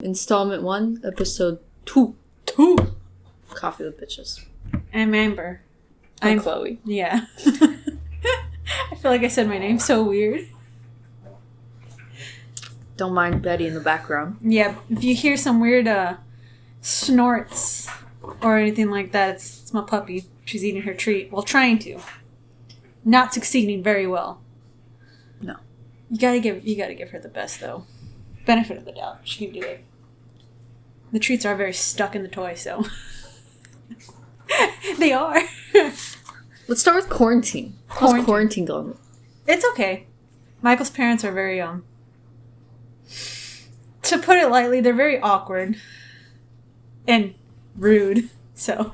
Installment 1, episode 2. 2! Coffee with Bitches. I'm Amber. I'm Chloe. Yeah. I feel like I said my name so weird. Don't mind Betty in the background. Yeah, if you hear some weird snorts or anything like that, it's my puppy. She's eating her treat. Well, trying to. Not succeeding very well. No. You gotta give her the best, though. Benefit of the doubt. She can do it. The treats are very stuck in the toy, so... They are. Let's start with quarantine. How's quarantine going? It's okay. Michael's parents are very, to put it lightly, they're very awkward. And rude. So,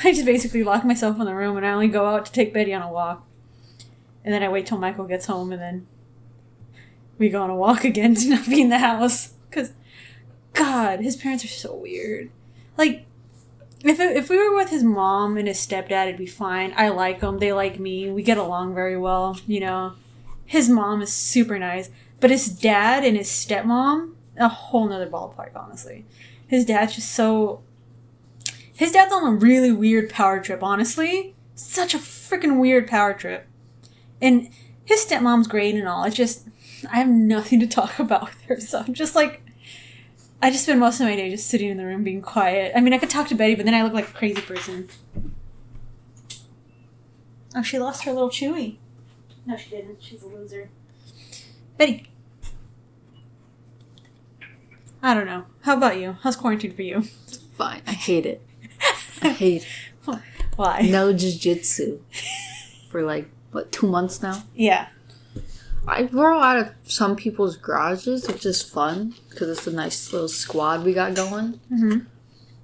I just basically lock myself in the room and I only go out to take Betty on a walk. And then I wait till Michael gets home and then we go on a walk again to not be in the house. Because, God, his parents are so weird. Like, if we were with his mom and his stepdad, it'd be fine. I like them. They like me. We get along very well, you know. His mom is super nice. But his dad and his stepmom, a whole nother ballpark, honestly. His dad's just so... His dad's on a really weird power trip, honestly. Such a freaking weird power trip. And his stepmom's great and all. It's just... I have nothing to talk about with her. So I'm just like... I just spend most of my day just sitting in the room being quiet. I mean, I could talk to Betty, but then I look like a crazy person. Oh, she lost her little Chewy. No, she didn't. She's a loser. Betty. I don't know. How about you? How's quarantine for you? It's fine. I hate it. I hate it. Why? No jiu-jitsu. For like, 2 months now? Yeah. I roll out of some people's garages, which is fun, because it's a nice little squad we got going. Mm-hmm.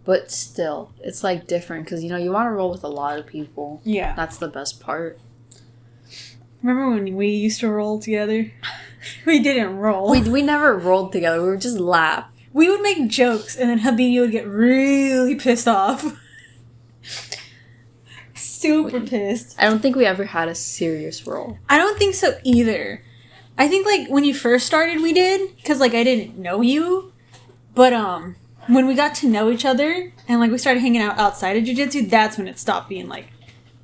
But still, it's like different, because, you know, you want to roll with a lot of people. Yeah. That's the best part. Remember when we used to roll together? We didn't roll. We never rolled together. We would just laugh. We would make jokes, and then Habini would get really pissed off. Super pissed. I don't think we ever had a serious roll. I don't think so either. I think, like, when you first started, we did. Because, like, I didn't know you. But, when we got to know each other, and, like, we started hanging out outside of jiu-jitsu, that's when it stopped being, like,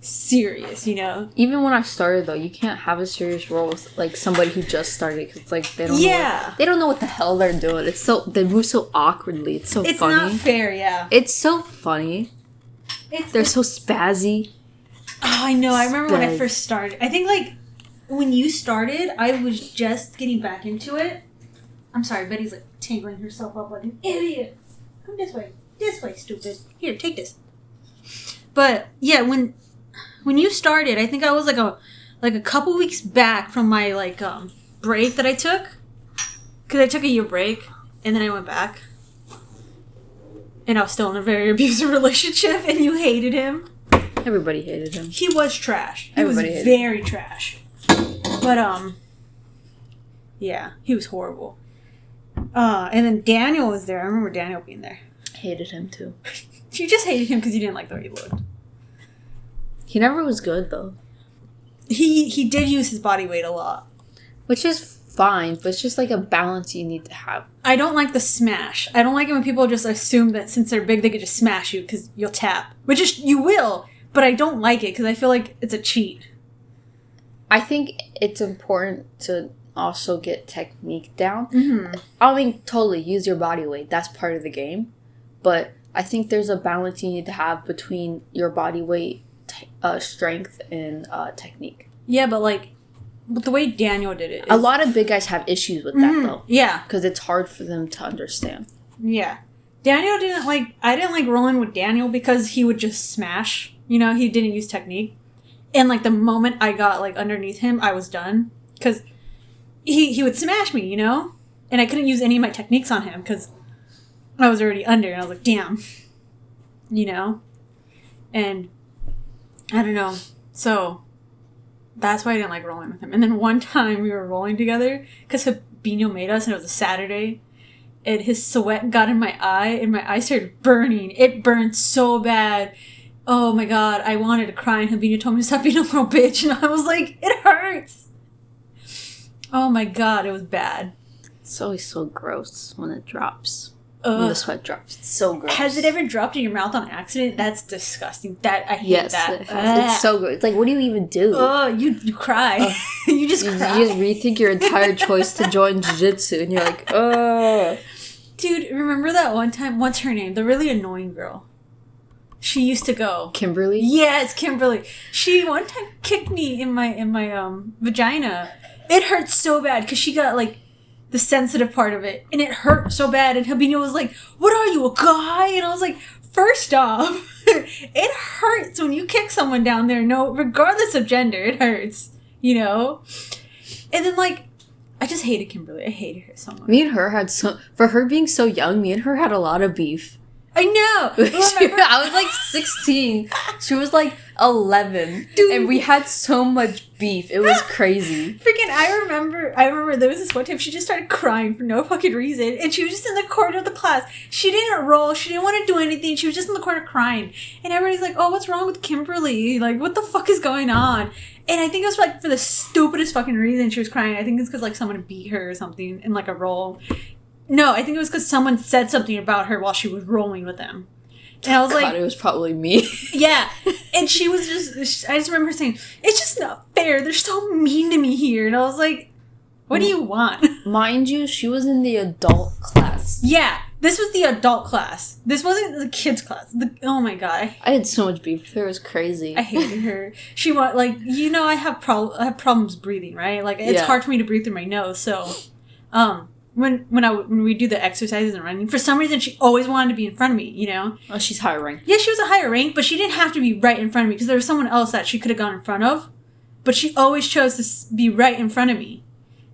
serious, you know? Even when I started, though, you can't have a serious role with, like, somebody who just started. Because, like, they don't know what the hell they're doing. They move so awkwardly. It's so funny. It's not fair, yeah. It's so funny. They're so spazzy. Oh, I know. I remember when I first started. I think, like, when you started, I was just getting back into it. I'm sorry, Betty's, like, tangling herself up like an idiot. Come this way. This way, stupid. Here, take this. But, yeah, when you started, I think I was, like a couple weeks back from my, like, break that I took. Because I took a year break, and then I went back. And I was still in a very abusive relationship, and you hated him. Everybody hated him. He was trash. Everybody was hated very him. Trash. But, yeah, he was horrible. And then Daniel was there. I remember Daniel being there. Hated him, too. You just hated him because you didn't like the way he looked. He never was good, though. He did use his body weight a lot. Which is fine, but it's just like a balance you need to have. I don't like the smash. I don't like it when people just assume that since they're big, they could just smash you because you'll tap. Which is, you will, but I don't like it because I feel like it's a cheat. I think it's important to also get technique down. Mm-hmm. I mean, totally, use your body weight. That's part of the game. But I think there's a balance you need to have between your body weight, strength, and technique. Yeah, but the way Daniel did it. A lot of big guys have issues with that, though. Yeah. Because it's hard for them to understand. Yeah. Daniel didn't I didn't like rolling with Daniel because he would just smash. You know, he didn't use technique. And, like, the moment I got, like, underneath him, I was done. Because he would smash me, you know? And I couldn't use any of my techniques on him because I was already under. And I was like, damn. You know? And I don't know. So that's why I didn't like rolling with him. And then one time we were rolling together because Habino made us and it was a Saturday. And his sweat got in my eye and my eye started burning. It burned so bad. Oh my God, I wanted to cry and Habino told me to stop being a little bitch. And I was like, it hurts. Oh my God, it was bad. It's always so gross when it drops. When the sweat drops. It's so gross. Has it ever dropped in your mouth on accident? That's disgusting. I hate that. It's so good. It's like, what do you even do? Oh, you cry. You just cry. You just rethink your entire choice to join jiu-jitsu, and you're like, oh. Dude, remember that one time? What's her name? The really annoying girl. She used to go. Kimberly? Yes, Kimberly. She one time kicked me in my vagina. It hurt so bad because she got like the sensitive part of it, and it hurt so bad. And Habino was like, "What are you, a guy?" And I was like, first off, it hurts when you kick someone down there. No, regardless of gender, it hurts. You know. And then like, I just hated Kimberly. I hated her so much. Me and her for her being so young, me and her had a lot of beef. I know. I was like 16. She was like 11. Dude. And we had so much beef. It was crazy. Freaking, I remember there was this one time she just started crying for no fucking reason. And she was just in the corner of the class. She didn't roll. She didn't want to do anything. She was just in the corner crying. And everybody's like, oh, what's wrong with Kimberly? Like, what the fuck is going on? And I think it was like for the stupidest fucking reason she was crying. I think it's because like someone beat her or something in like a roll. No, I think it was because someone said something about her while she was rolling with them. And I was like... it was probably me. Yeah. And she was just... I just remember her saying, it's just not fair. They're so mean to me here. And I was like, what do you want? Mind you, she was in the adult class. Yeah. This was the adult class. This wasn't the kids class. Oh my God. I had so much beef with her. It was crazy. I hated her. She was like, you know, I have problems breathing, right? Like, it's hard for me to breathe through my nose. So, when we do the exercises and running, for some reason she always wanted to be in front of me, you know? Oh, she's higher ranked. Yeah, she was a higher rank, but she didn't have to be right in front of me because there was someone else that she could have gone in front of. But she always chose to be right in front of me.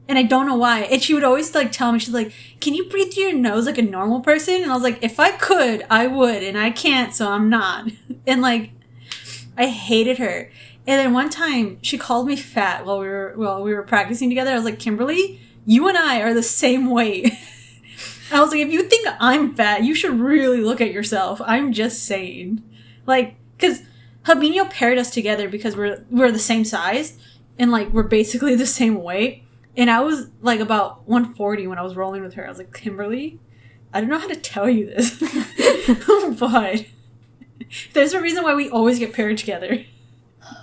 And I don't know why. And she would always like tell me, she's like, can you breathe through your nose like a normal person? And I was like, if I could, I would. And I can't, so I'm not. And like, I hated her. And then one time she called me fat while we were practicing together. I was like, Kimberly, you and I are the same weight. I was like, if you think I'm fat, you should really look at yourself. I'm just saying. Like, because Habino paired us together because we're the same size. And, like, we're basically the same weight. And I was, like, about 140 when I was rolling with her. I was like, Kimberly, I don't know how to tell you this. But there's a reason why we always get paired together.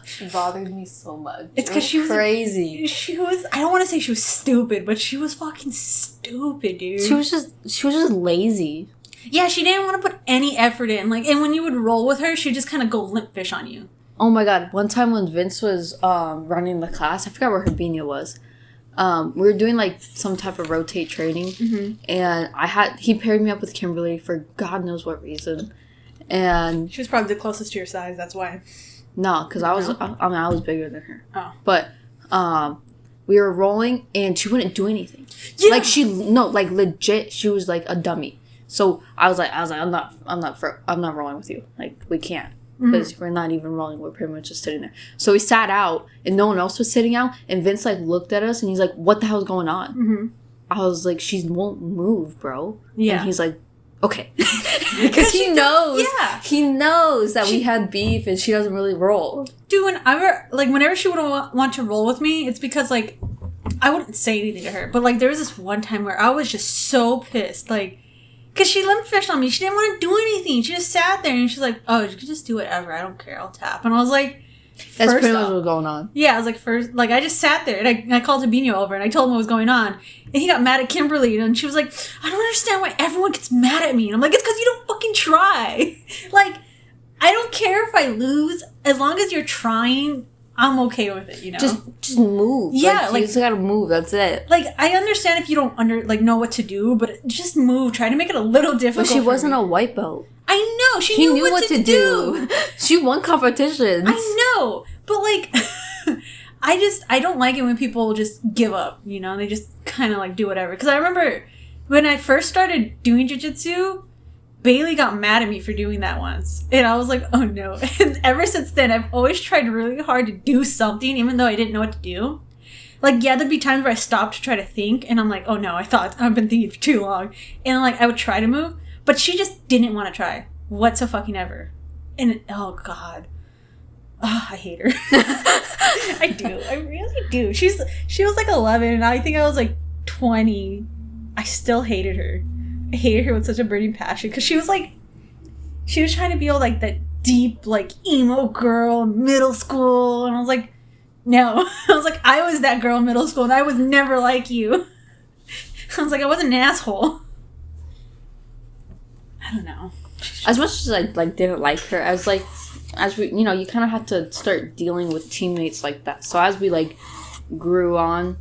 She bothered me so much. It's because she was crazy. She was. I don't want to say she was stupid, but she was fucking stupid, dude. She was just lazy. Yeah, she didn't want to put any effort in. Like, and when you would roll with her, she'd just kind of go limp fish on you. Oh my God! One time when Vince was running the class, I forgot where Herbina was. We were doing like some type of rotate training, and he paired me up with Kimberly for God knows what reason, and she was probably the closest to your size. That's why. No, because I was bigger than her. Oh. But we were rolling and she wouldn't do anything. Yeah. Like legit, she was like a dummy. So I was like, I'm not rolling with you. Like, we can't. Because we're not even rolling. We're pretty much just sitting there. So we sat out and no one else was sitting out. And Vince like looked at us and he's like, what the hell's going on? Mm-hmm. I was like, she won't move, bro. Yeah. And he's like, okay. Because he knows. Yeah. He knows that we had beef and she doesn't really roll. Dude, whenever she would want to roll with me, it's because, like, I wouldn't say anything to her. But, like, there was this one time where I was just so pissed. Like, because she limp fished on me. She didn't want to do anything. She just sat there and she's like, oh, you can just do whatever. I don't care. I'll tap. And I was like, that's pretty much what's going on. Yeah, I was like, I just sat there and I called Habino over and I told him what was going on. And he got mad at Kimberly and she was like, I don't understand why everyone gets mad at me. And I'm like, it's because you don't fucking try. Like, I don't care if I lose. As long as you're trying, I'm okay with it, you know? Just move. Yeah. Like you just gotta move. That's it. Like, I understand if you don't know what to do, but just move. Try to make it a little difficult. But she wasn't a white belt. I know. She knew what to do. She won competitions. I know. But, like, I don't like it when people just give up, you know? They just kind of, like, do whatever. Because I remember when I first started doing jiu-jitsu, Bailey got mad at me for doing that once. And I was like, oh, no. And ever since then, I've always tried really hard to do something, even though I didn't know what to do. Like, yeah, there'd be times where I stopped to try to think. And I'm like, oh, no, I've been thinking for too long. And, like, I would try to move. But she just didn't want to try whatsoever. And, oh, God. Oh, I hate her. I do. I really do. She was like 11 and I think I was like 20. I still hated her. I hated her with such a burning passion because she was trying to be all like that deep, like emo girl in middle school, and I was like, no. I was like, I was that girl in middle school, and I was never like you. I was like, I wasn't an asshole. I don't know. As much as I like didn't like her, as we, you know, you kind of have to start dealing with teammates like that. So as we like grew on,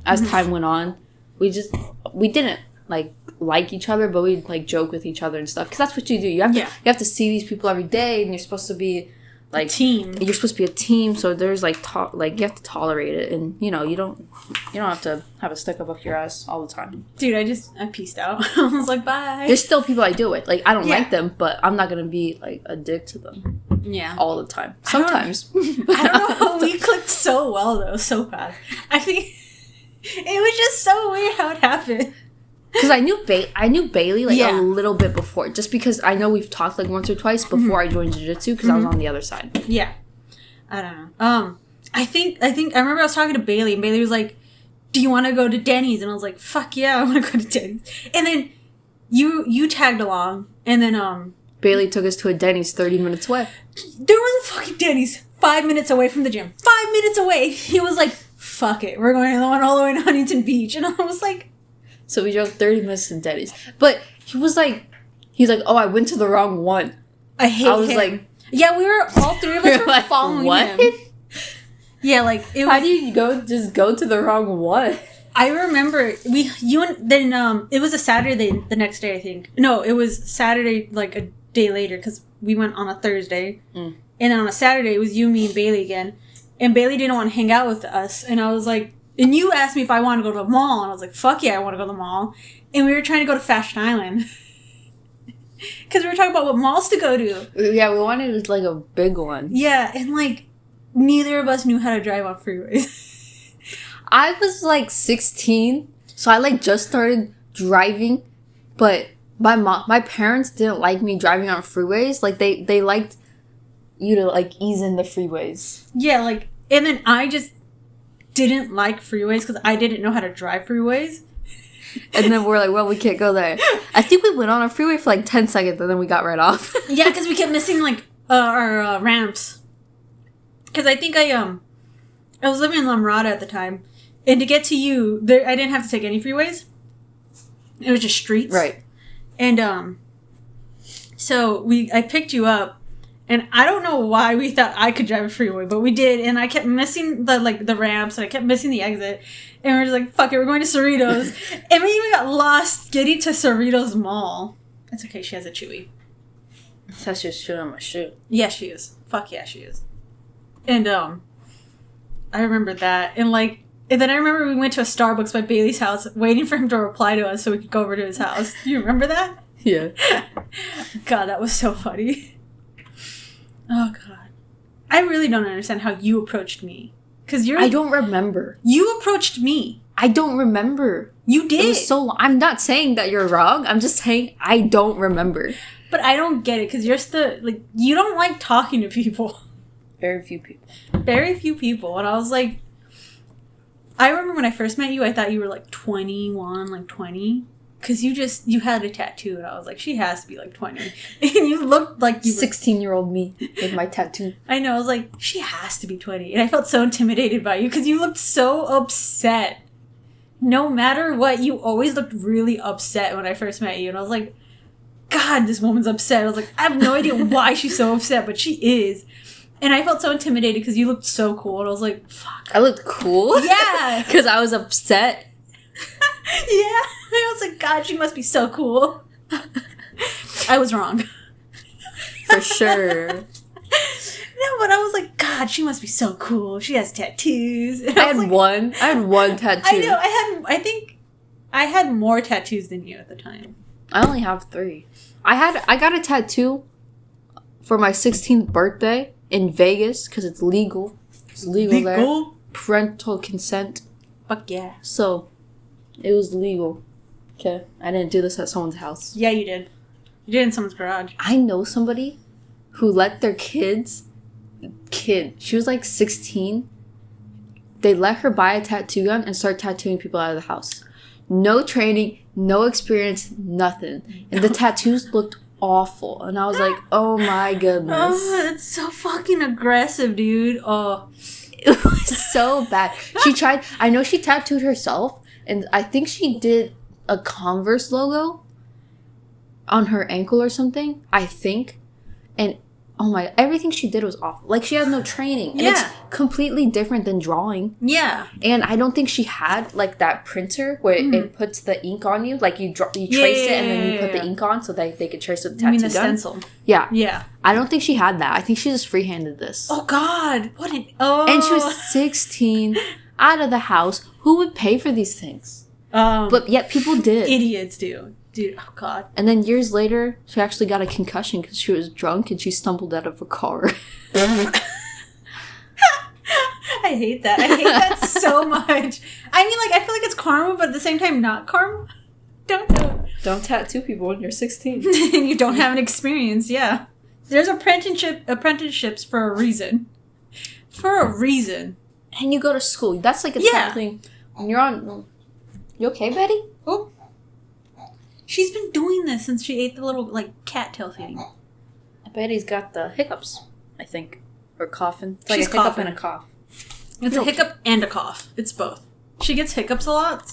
as time went on, we didn't like each other, but we'd like joke with each other and stuff, because that's what you do. You have to see these people every day, and you're supposed to be like team. You're supposed to be a team, so there's like you have to tolerate it, and you know you don't have to have a stick up your ass all the time. Dude, I peaced out. I was like, bye. There's still people I do it. Like, I don't like them, but I'm not gonna be like a dick to them. Yeah. All the time. Sometimes. I don't know how we clicked so well though, so fast. I think it was just so weird how it happened. Because I knew Bailey like a little bit before, just because I know we've talked like once or twice before I joined jiu-jitsu, because I was on the other side. Yeah. I don't know. I think I remember I was talking to Bailey, and Bailey was like, do you want to go to Denny's? And I was like, fuck yeah, I want to go to Denny's. And then you tagged along, and then Bailey took us to a Denny's 30 minutes away. There was a fucking Denny's 5 minutes away from the gym. 5 minutes away. He was like, fuck it, we're going to the one all the way to Huntington Beach. And I was like, so we drove 30 minutes to Denny's. But he's like, oh, I went to the wrong one. I was him. Like, yeah, we were, all three of us were like, following him. Yeah, like, it was. How do you just go to the wrong one? I remember it was a Saturday the next day, I think. No, it was Saturday like a day later, because we went on a Thursday. And then on a Saturday, it was you, me, and Bailey again. And Bailey didn't want to hang out with us. And I was like, and you asked me if I wanted to go to the mall. And I was like, fuck yeah, I want to go to the mall. And we were trying to go to Fashion Island. Because we were talking about what malls to go to. Yeah, we wanted like a big one. Yeah, and like, neither of us knew how to drive on freeways. I was like 16, so I like just started driving, but my parents didn't like me driving on freeways. Like they liked you to like ease in the freeways. Yeah, like, and then I just didn't like freeways because I didn't know how to drive freeways. And then we're like, well, we can't go there. I think we went on a freeway for like 10 seconds and then we got right off. Yeah, because we kept missing like our ramps. Because I think I was living in La Mirada at the time, and to get to you, I didn't have to take any freeways. It was just streets, right? And so I picked you up, and I don't know why we thought I could drive a freeway, but we did, and I kept missing the ramps, and I kept missing the exit, and we were just like, fuck it, we're going to Cerritos. And we even got lost getting to Cerritos Mall. It's okay, she has a Chewy. That's just shit on my shoe. Yeah, she is. Fuck yeah, she is. And I remember that, and then I remember we went to a Starbucks by Bailey's house, waiting for him to reply to us so we could go over to his house. Do you remember that? Yeah. God, that was so funny. Oh God, I really don't understand how you approached me, because I don't remember. You approached me. I don't remember. You did. It was so long. I'm not saying that you're wrong. I'm just saying I don't remember. But I don't get it, because you don't like talking to people. Very few people. Very few people. And I was like, I remember when I first met you, I thought you were like 21, like 20. Because you had a tattoo, and I was like, she has to be like 20. And you looked like you 16-year-old me with my tattoo. I know, I was like, she has to be 20. And I felt so intimidated by you, because you looked so upset. No matter what, you always looked really upset when I first met you. And I was like, God, this woman's upset. I was like, I have no idea why she's so upset, but she is. And I felt so intimidated because you looked so cool. And I was like, fuck. I looked cool? Yeah. Because I was upset? Yeah. I was like, God, she must be so cool. I was wrong. For sure. No, but I was like, God, she must be so cool. She has tattoos. And I had one tattoo. I know. I think I had more tattoos than you at the time. I only have 3. I got a tattoo for my 16th birthday in Vegas because it's legal. It's legal there. Parental consent. Fuck yeah. So, it was legal. Okay. I didn't do this at someone's house. Yeah, you did. You did in someone's garage. I know somebody who let their kid, she was like 16, they let her buy a tattoo gun and start tattooing people out of the house. No training, no experience, nothing. And the tattoos looked awful. And I was like, oh my goodness. Oh, that's so fucking aggressive, dude. Oh. It was so bad. I know she tattooed herself, and I think she did a Converse logo on her ankle or something, I think. And oh my, everything she did was awful. Like, she has no training. And it's completely different than drawing. Yeah. And I don't think she had, like, that printer where it puts the ink on you. Like, you trace it and then you put the ink on so that they could trace with the tattoo You mean the gun. stencil? Yeah. Yeah. I don't think she had that. I think she just freehanded this. Oh, God. What an... Oh. And she was 16, out of the house. Who would pay for these things? But yet people did. Idiots do. Dude, oh, God. And then years later, she actually got a concussion because she was drunk and she stumbled out of a car. I hate that. I hate that so much. I mean, like, I feel like it's karma, but at the same time, not karma. Don't do it. Don't tattoo people when you're 16. And you don't have an experience, yeah. There's apprenticeships for a reason. For a reason. And you go to school. That's like a type of thing. When you're on... You okay, Betty? Oh. She's been doing this since she ate the little, like, cattail thing. Betty's got the hiccups, I think. Or coughing. It's like She's a hiccup coughing. and a cough. It's a hiccup and a cough. It's both. She gets hiccups a lot.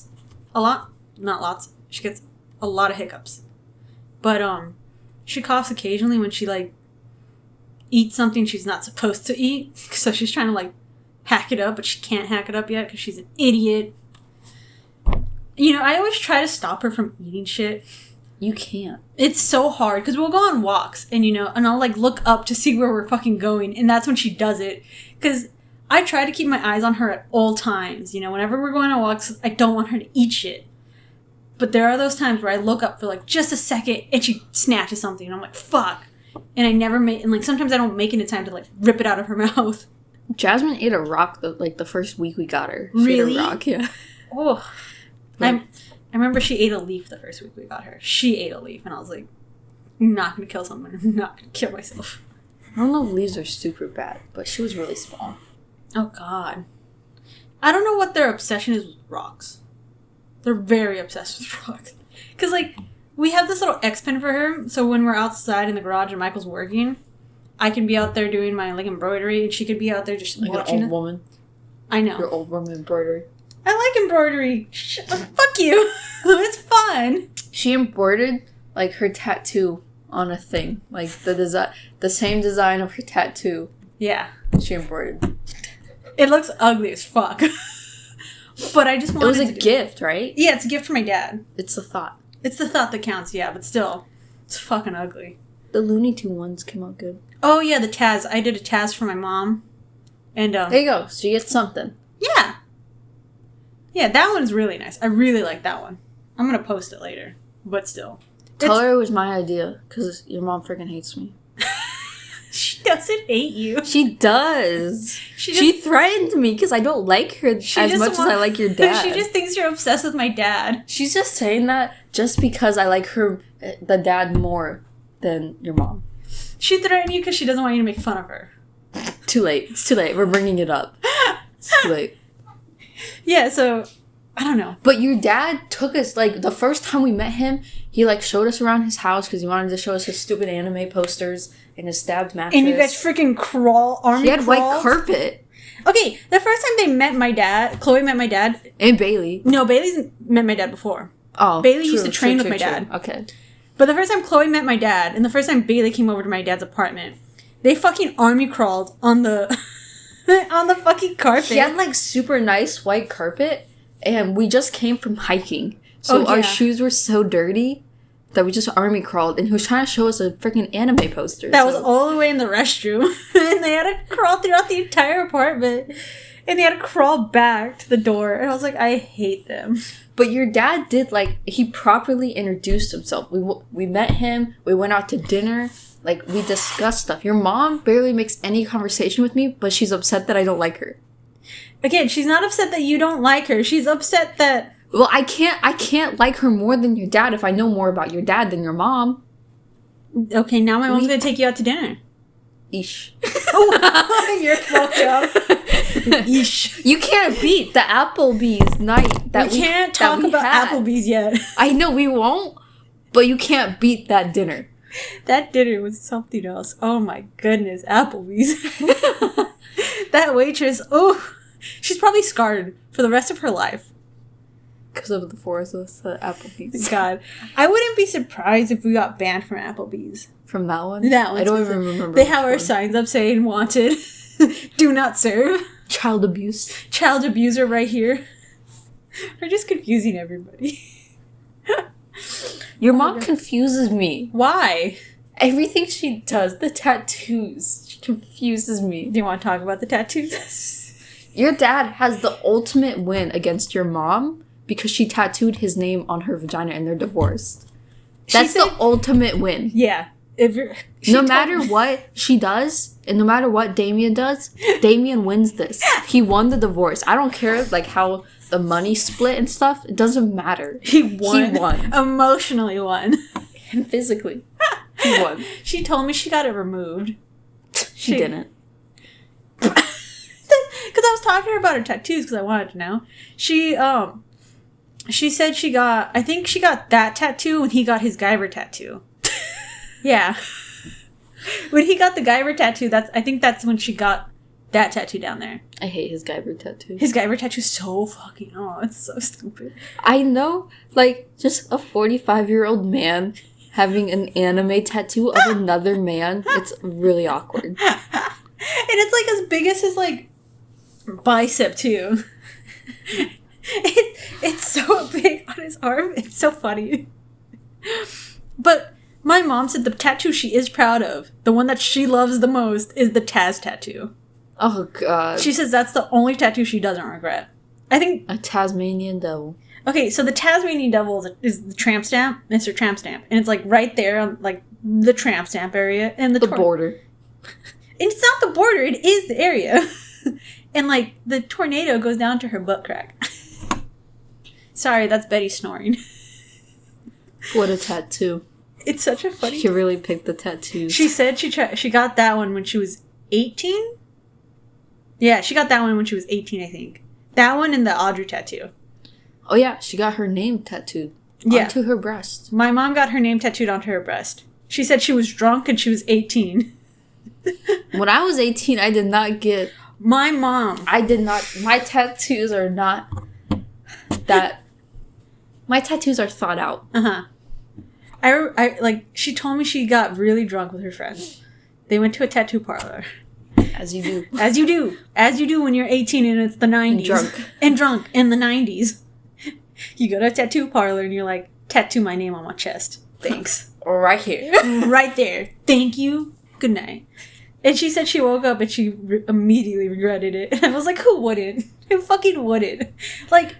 A lot. Not lots. She gets a lot of hiccups. But, she coughs occasionally when she, like, eats something she's not supposed to eat. So she's trying to, like, hack it up, but she can't hack it up yet because she's an idiot. You know, I always try to stop her from eating shit. You can't. It's so hard because we'll go on walks and, you know, and I'll, like, look up to see where we're fucking going. And that's when she does it. Because I try to keep my eyes on her at all times. You know, whenever we're going on walks, I don't want her to eat shit. But there are those times where I look up for, like, just a second and she snatches something. And I'm like, fuck. And I never make... And, like, sometimes I don't make it in time to, like, rip it out of her mouth. Jasmine ate a rock, the first week we got her. She ate a rock, yeah. Oh. I remember she ate a leaf the first week we got her. She ate a leaf, and I was like, I'm not going to kill someone. I'm not going to kill myself. I don't know if leaves are super bad, but she was really small. Oh, God. I don't know what their obsession is with rocks. They're very obsessed with rocks. Because, like, we have this little X pen for her, so when we're outside in the garage and Michael's working, I can be out there doing my, like, embroidery, and she could be out there just like watching an old woman. I know. Your old woman embroidery. I like embroidery. Fuck you. It's fun. She embroidered, like, her tattoo on a thing. Like, the same design of her tattoo. Yeah. She embroidered. It looks ugly as fuck. But I just wanted to... It was a gift, right? Yeah, it's a gift for my dad. It's the thought. It's the thought that counts, yeah, but still. It's fucking ugly. The Looney Tunes ones came out good. Oh, yeah, the Taz. I did a Taz for my mom. And, there you go. She gets something. Yeah. Yeah, that one's really nice. I really like that one. I'm going to post it later. But still. Tell her it was my idea, because your mom freaking hates me. She doesn't hate you. She does. She threatened me because I don't like her as much as I like your dad. She just thinks you're obsessed with my dad. She's just saying that just because I like the dad more than your mom. She threatened you because she doesn't want you to make fun of her. Too late. It's too late. We're bringing it up. It's too late. Yeah, so, I don't know. But your dad took us, like, the first time we met him, he, like, showed us around his house because he wanted to show us his stupid anime posters and his stabbed mattress. And you guys freaking army He had crawled. white carpet. Okay, the first time they met my dad, Chloe met my dad. And Bailey. No, Bailey's met my dad before. Oh, Bailey used to train with my dad. Okay. But the first time Chloe met my dad, and the first time Bailey came over to my dad's apartment, they fucking army crawled on the on the fucking carpet. He had, like, super nice white carpet, and we just came from hiking. So our shoes were so dirty that we just army crawled, and he was trying to show us a freaking anime poster. That was all the way in the restroom, and they had to crawl throughout the entire apartment, and they had to crawl back to the door, and I was like, I hate them. But your dad did, like, he properly introduced himself. We met him, we went out to dinner, like, we discussed stuff. Your mom barely makes any conversation with me, but she's upset that I don't like her. Again, she's not upset that you don't like her. She's upset that... Well, I can't like her more than your dad if I know more about your dad than your mom. Okay, now my mom's gonna take you out to dinner. Eesh. Oh, you're fucked up. Yeesh. You can't beat the Applebee's night that we can't talk about had. Applebee's yet. I know we won't, but you can't beat that dinner. That dinner was something else. Oh my goodness, Applebee's. That waitress, oh, she's probably scarred for the rest of her life. Because of the force of the Applebee's. God. I wouldn't be surprised if we got banned from Applebee's. From that one? That one. I don't even remember. They have our signs up saying wanted. Do not serve. Child abuse. Child abuser right here. We're just confusing everybody. Your mom confuses me. Why? Everything she does, the tattoos, she confuses me. Do you want to talk about the tattoos? Your dad has the ultimate win against your mom because she tattooed his name on her vagina and they're divorced. That's the ultimate win. Yeah. No matter what she does, and no matter what Damien does, Damien wins this. He won the divorce. I don't care like how the money split and stuff. It doesn't matter. He won. He won. Emotionally won. And physically. He won. She told me she got it removed. She didn't. Because I was talking to her about her tattoos because I wanted to know. She said I think she got that tattoo when he got his Guyver tattoo. Yeah. When he got the Guyver tattoo, I think that's when she got that tattoo down there. I hate his Guyver tattoo. His Guyver tattoo's so fucking, it's so stupid. I know, like, just a 45-year-old man having an anime tattoo of another man, it's really awkward. And it's, like, as big as his, like, bicep, too. It's so big on his arm. It's so funny. But my mom said the tattoo she is proud of, the one that she loves the most, is the Taz tattoo. Oh, God. She says that's the only tattoo she doesn't regret. I think... A Tasmanian devil. Okay, so the Tasmanian devil is the tramp stamp. It's her tramp stamp. And it's, like, right there on, like, the tramp stamp area. And the border. And it's not the border. It is the area. And, like, the tornado goes down to her butt crack. Sorry, that's Betty snoring. What a tattoo. It's such a funny... She really picked the tattoos. She said she got that one when she was 18? Yeah, she got that one when she was 18, I think. That one and the Audrey tattoo. Oh, yeah. She got her name tattooed onto her breast. My mom got her name tattooed onto her breast. She said she was drunk and she was 18. When I was 18, I did not get... My mom... I did not... My tattoos are not that... My tattoos are thought out. Uh-huh. I like, she told me she got really drunk with her friends. They went to a tattoo parlor. As you do. As you do. As you do when you're 18 and it's the 90s. And drunk in the 90s. You go to a tattoo parlor and you're like, tattoo my name on my chest. Thanks. Right here. Right there. Thank you. Good night. And she said she woke up and she immediately regretted it. And I was like, who wouldn't? Who fucking wouldn't? Like,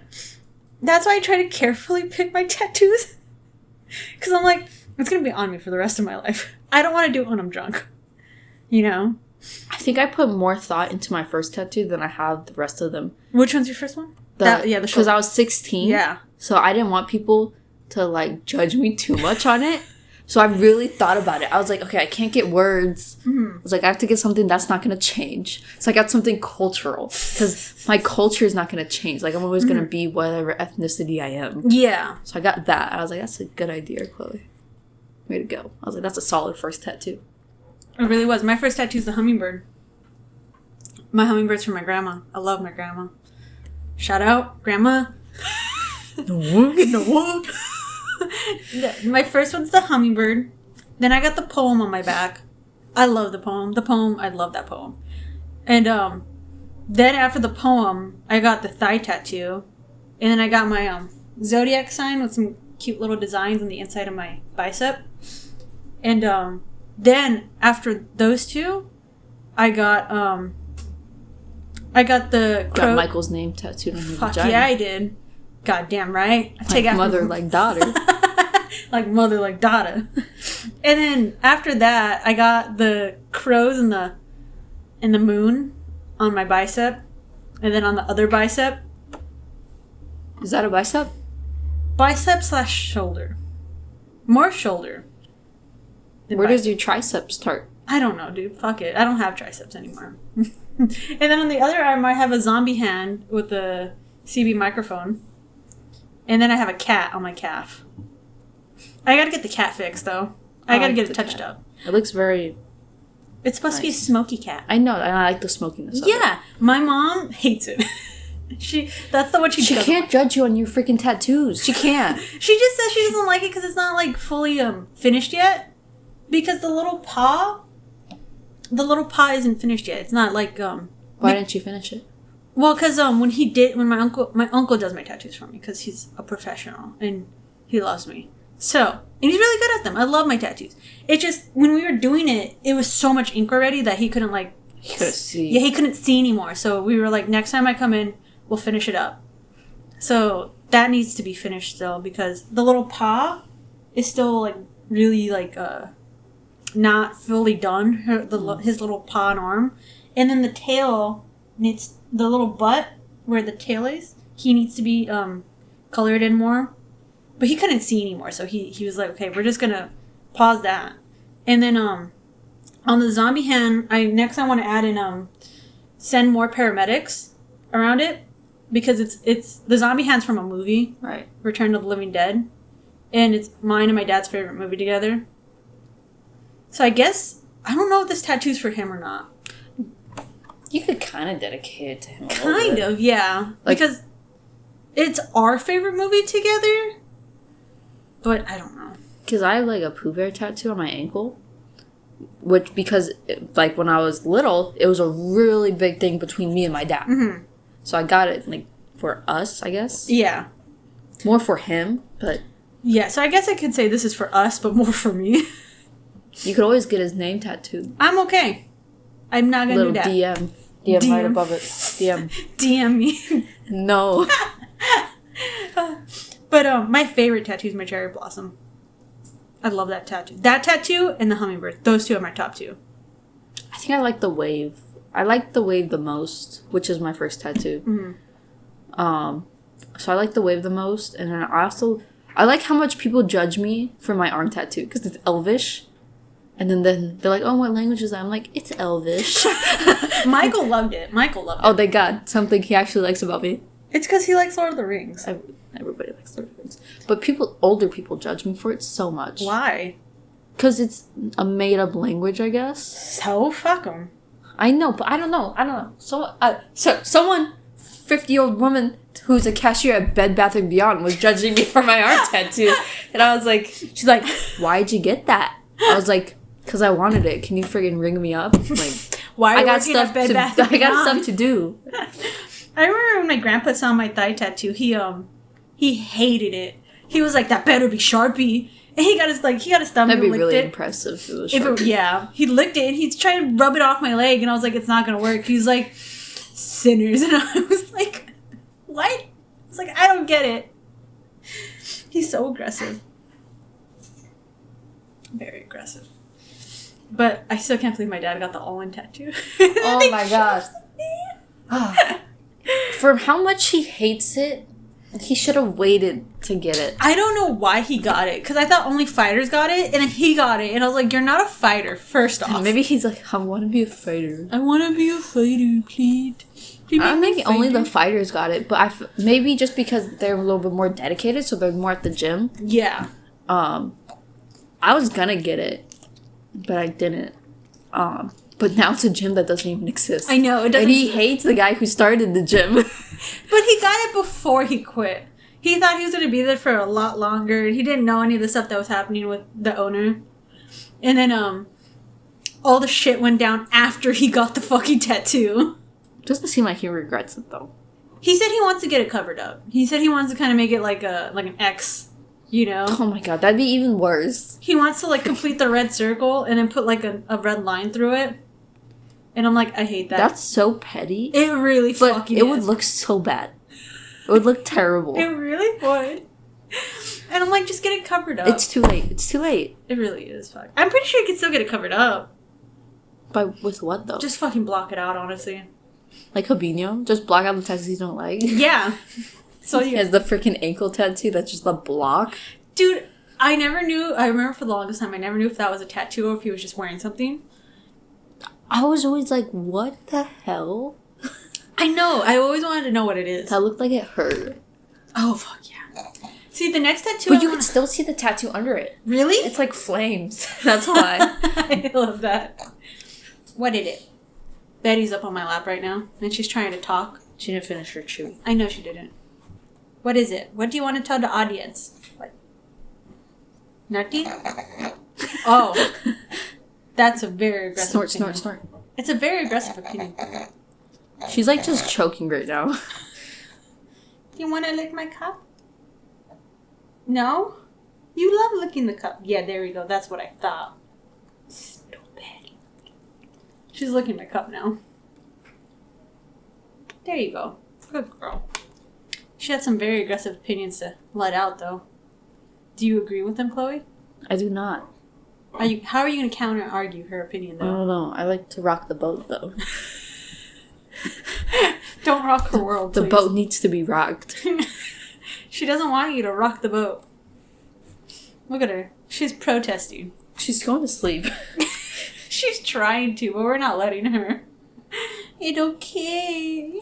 that's why I try to carefully pick my tattoos. Because I'm like, it's going to be on me for the rest of my life. I don't want to do it when I'm drunk. You know? I think I put more thought into my first tattoo than I have the rest of them. Which one's your first one? The because I was 16. Yeah. So I didn't want people to, like, judge me too much on it. So I really thought about it. I was like, okay, I can't get words. Mm-hmm. I was like, I have to get something that's not going to change. So I got something cultural. Because my culture is not going to change. Like, I'm always going to be whatever ethnicity I am. Yeah. So I got that. I was like, that's a good idea, Chloe. Way to go. I was like, that's a solid first tattoo. It really was. My first tattoo is the hummingbird. My hummingbird's from my grandma. I love my grandma. Shout out, Grandma. No. My first one's the hummingbird. Then I got the poem on my back. I love the poem. I love that poem. And then after the poem, I got the thigh tattoo. And then I got my zodiac sign with some cute little designs on the inside of my bicep. And then after those two, I got the crow. Got Michael's name tattooed on your Fuck vagina. yeah, I did. Goddamn right. I take like mother, like daughter. Like mother, like daughter. And then after that, I got the crows and the moon on my bicep, and then on the other bicep. Is that a bicep? Bicep / shoulder. More shoulder. Where does your tricep start? I don't know, dude. Fuck it. I don't have triceps anymore. And then on the other arm, I have a zombie hand with a CB microphone. And then I have a cat on my calf. I gotta get the cat fixed, though. I gotta get it touched up. It looks very... It's supposed to be a smoky cat. I know. I like the smokiness of it. Yeah. My mom hates it. That's the one she can't judge you on your freaking tattoos. She can't. She just says she doesn't like it because it's not, like, fully finished yet. Because the little paw isn't finished yet. It's not, like, Why didn't you finish it? Well, because when my uncle does my tattoos for me because he's a professional and he loves me. So, and he's really good at them. I love my tattoos. It just, when we were doing it, it was so much ink already that he couldn't, like... He couldn't see. Yeah, he couldn't see anymore. So we were like, next time I come in, we'll finish it up. So that needs to be finished still because the little paw is still, like, really, like, not fully done. His little paw and arm. And then the tail needs... The little butt where the tail is, he needs to be colored in more. But he couldn't see anymore, so he was like, okay, we're just gonna pause that. And then on the zombie hand, I want to add in send more paramedics around it because it's the zombie hand's from a movie, right? Return of the Living Dead, and it's mine and my dad's favorite movie together. So I guess I don't know if this tattoo's for him or not. You could kind of dedicate it to him. Kind of, yeah, like, because it's our favorite movie together. But I don't know. Because I have, like, a Pooh Bear tattoo on my ankle. Because, like, when I was little, it was a really big thing between me and my dad. Mm-hmm. So I got it, like, for us, I guess. Yeah. More for him, but... Yeah, so I guess I could say this is for us, but more for me. You could always get his name tattooed. I'm okay. I'm not going to do that. DM right above it. DM. DM me. No. But my favorite tattoo is my cherry blossom. I love that tattoo. That tattoo and the hummingbird. Those two are my top two. I think I like the wave. I like the wave the most, which is my first tattoo. Mm-hmm. So I like the wave the most, and then I like how much people judge me for my arm tattoo because it's Elvish, and then they're like, "Oh, what language is that?" I'm like, "It's Elvish." Michael loved it. Oh, thank God! Something he actually likes about me. It's because he likes Lord of the Rings. Everybody likes Lord of the Rings. But older people judge me for it so much. Why? Because it's a made-up language, I guess. So fuck them. I know, but I don't know. So someone, 50-year-old woman who's a cashier at Bed Bath & Beyond was judging me for my arm tattoo. And I was like, she's like, why'd you get that? I was like, because I wanted it. Can you friggin' ring me up? Like, why? I got stuff to do. I remember when my grandpa saw my thigh tattoo, he hated it. He was like, that better be Sharpie. And he got his thumb and licked it. That'd be really impressive if it was Sharpie. Yeah. He licked it and he's trying to rub it off my leg and I was like, it's not gonna work. He's like, sinners. And I was like, what? I was like, I don't get it. He's so aggressive. Very aggressive. But I still can't believe my dad got the all-in tattoo. Oh my gosh. For how much he hates it, he should have waited to get it. I don't know why he got it, because I thought only fighters got it, and then he got it, and I was like, you're not a fighter, first off. Maybe he's like, I want to be a fighter. I want to be a fighter, please. I think only the fighters got it, but maybe just because they're a little bit more dedicated, so they're more at the gym. Yeah. I was gonna get it, but I didn't. But now it's a gym that doesn't even exist. I know, it doesn't. And he hates the guy who started the gym. But he got it before he quit. He thought he was going to be there for a lot longer. He didn't know any of the stuff that was happening with the owner. And then, all the shit went down after he got the fucking tattoo. Doesn't seem like he regrets it, though. He said he wants to get it covered up. He said he wants to kind of make it like an X, you know? Oh my god, that'd be even worse. He wants to, like, complete the red circle and then put, like, a red line through it. And I'm like, I hate that. That's so petty. It really fucking is. It would look so bad. It would look terrible. It really would. And I'm like, just get it covered up. It's too late. It really is. Fuck. I'm pretty sure you can still get it covered up. With what, though? Just fucking block it out, honestly. Like Habinho? Just block out the tattoos you don't like? Yeah. So he has the freaking ankle tattoo that's just a block. Dude, I never knew. I remember for the longest time, I never knew if that was a tattoo or if he was just wearing something. I was always like, what the hell? I know. I always wanted to know what it is. That looked like it hurt. Oh, fuck yeah. See, the next tattoo... But you can still see the tattoo under it. Really? It's like flames. That's why. I love that. What is it? Betty's up on my lap right now, and she's trying to talk. She didn't finish her chew. I know she didn't. What is it? What do you want to tell the audience? What? Nutty? Oh. That's a very aggressive Snort, opinion. snort, snort. It's a very aggressive opinion. She's like just choking right now. Do you want to lick my cup? No? You love licking the cup. Yeah, there we go. That's what I thought. Stupid. She's licking my cup now. There you go. Good girl. She had some very aggressive opinions to let out, though. Do you agree with them, Chloe? I do not. How are you going to counter-argue her opinion, I though? don't know. I like to rock the boat, though. Don't rock her world, The please. boat needs to be rocked. She doesn't want you to rock the boat. Look at her. She's protesting. She's going to sleep. She's trying to, but we're not letting her. It's okay.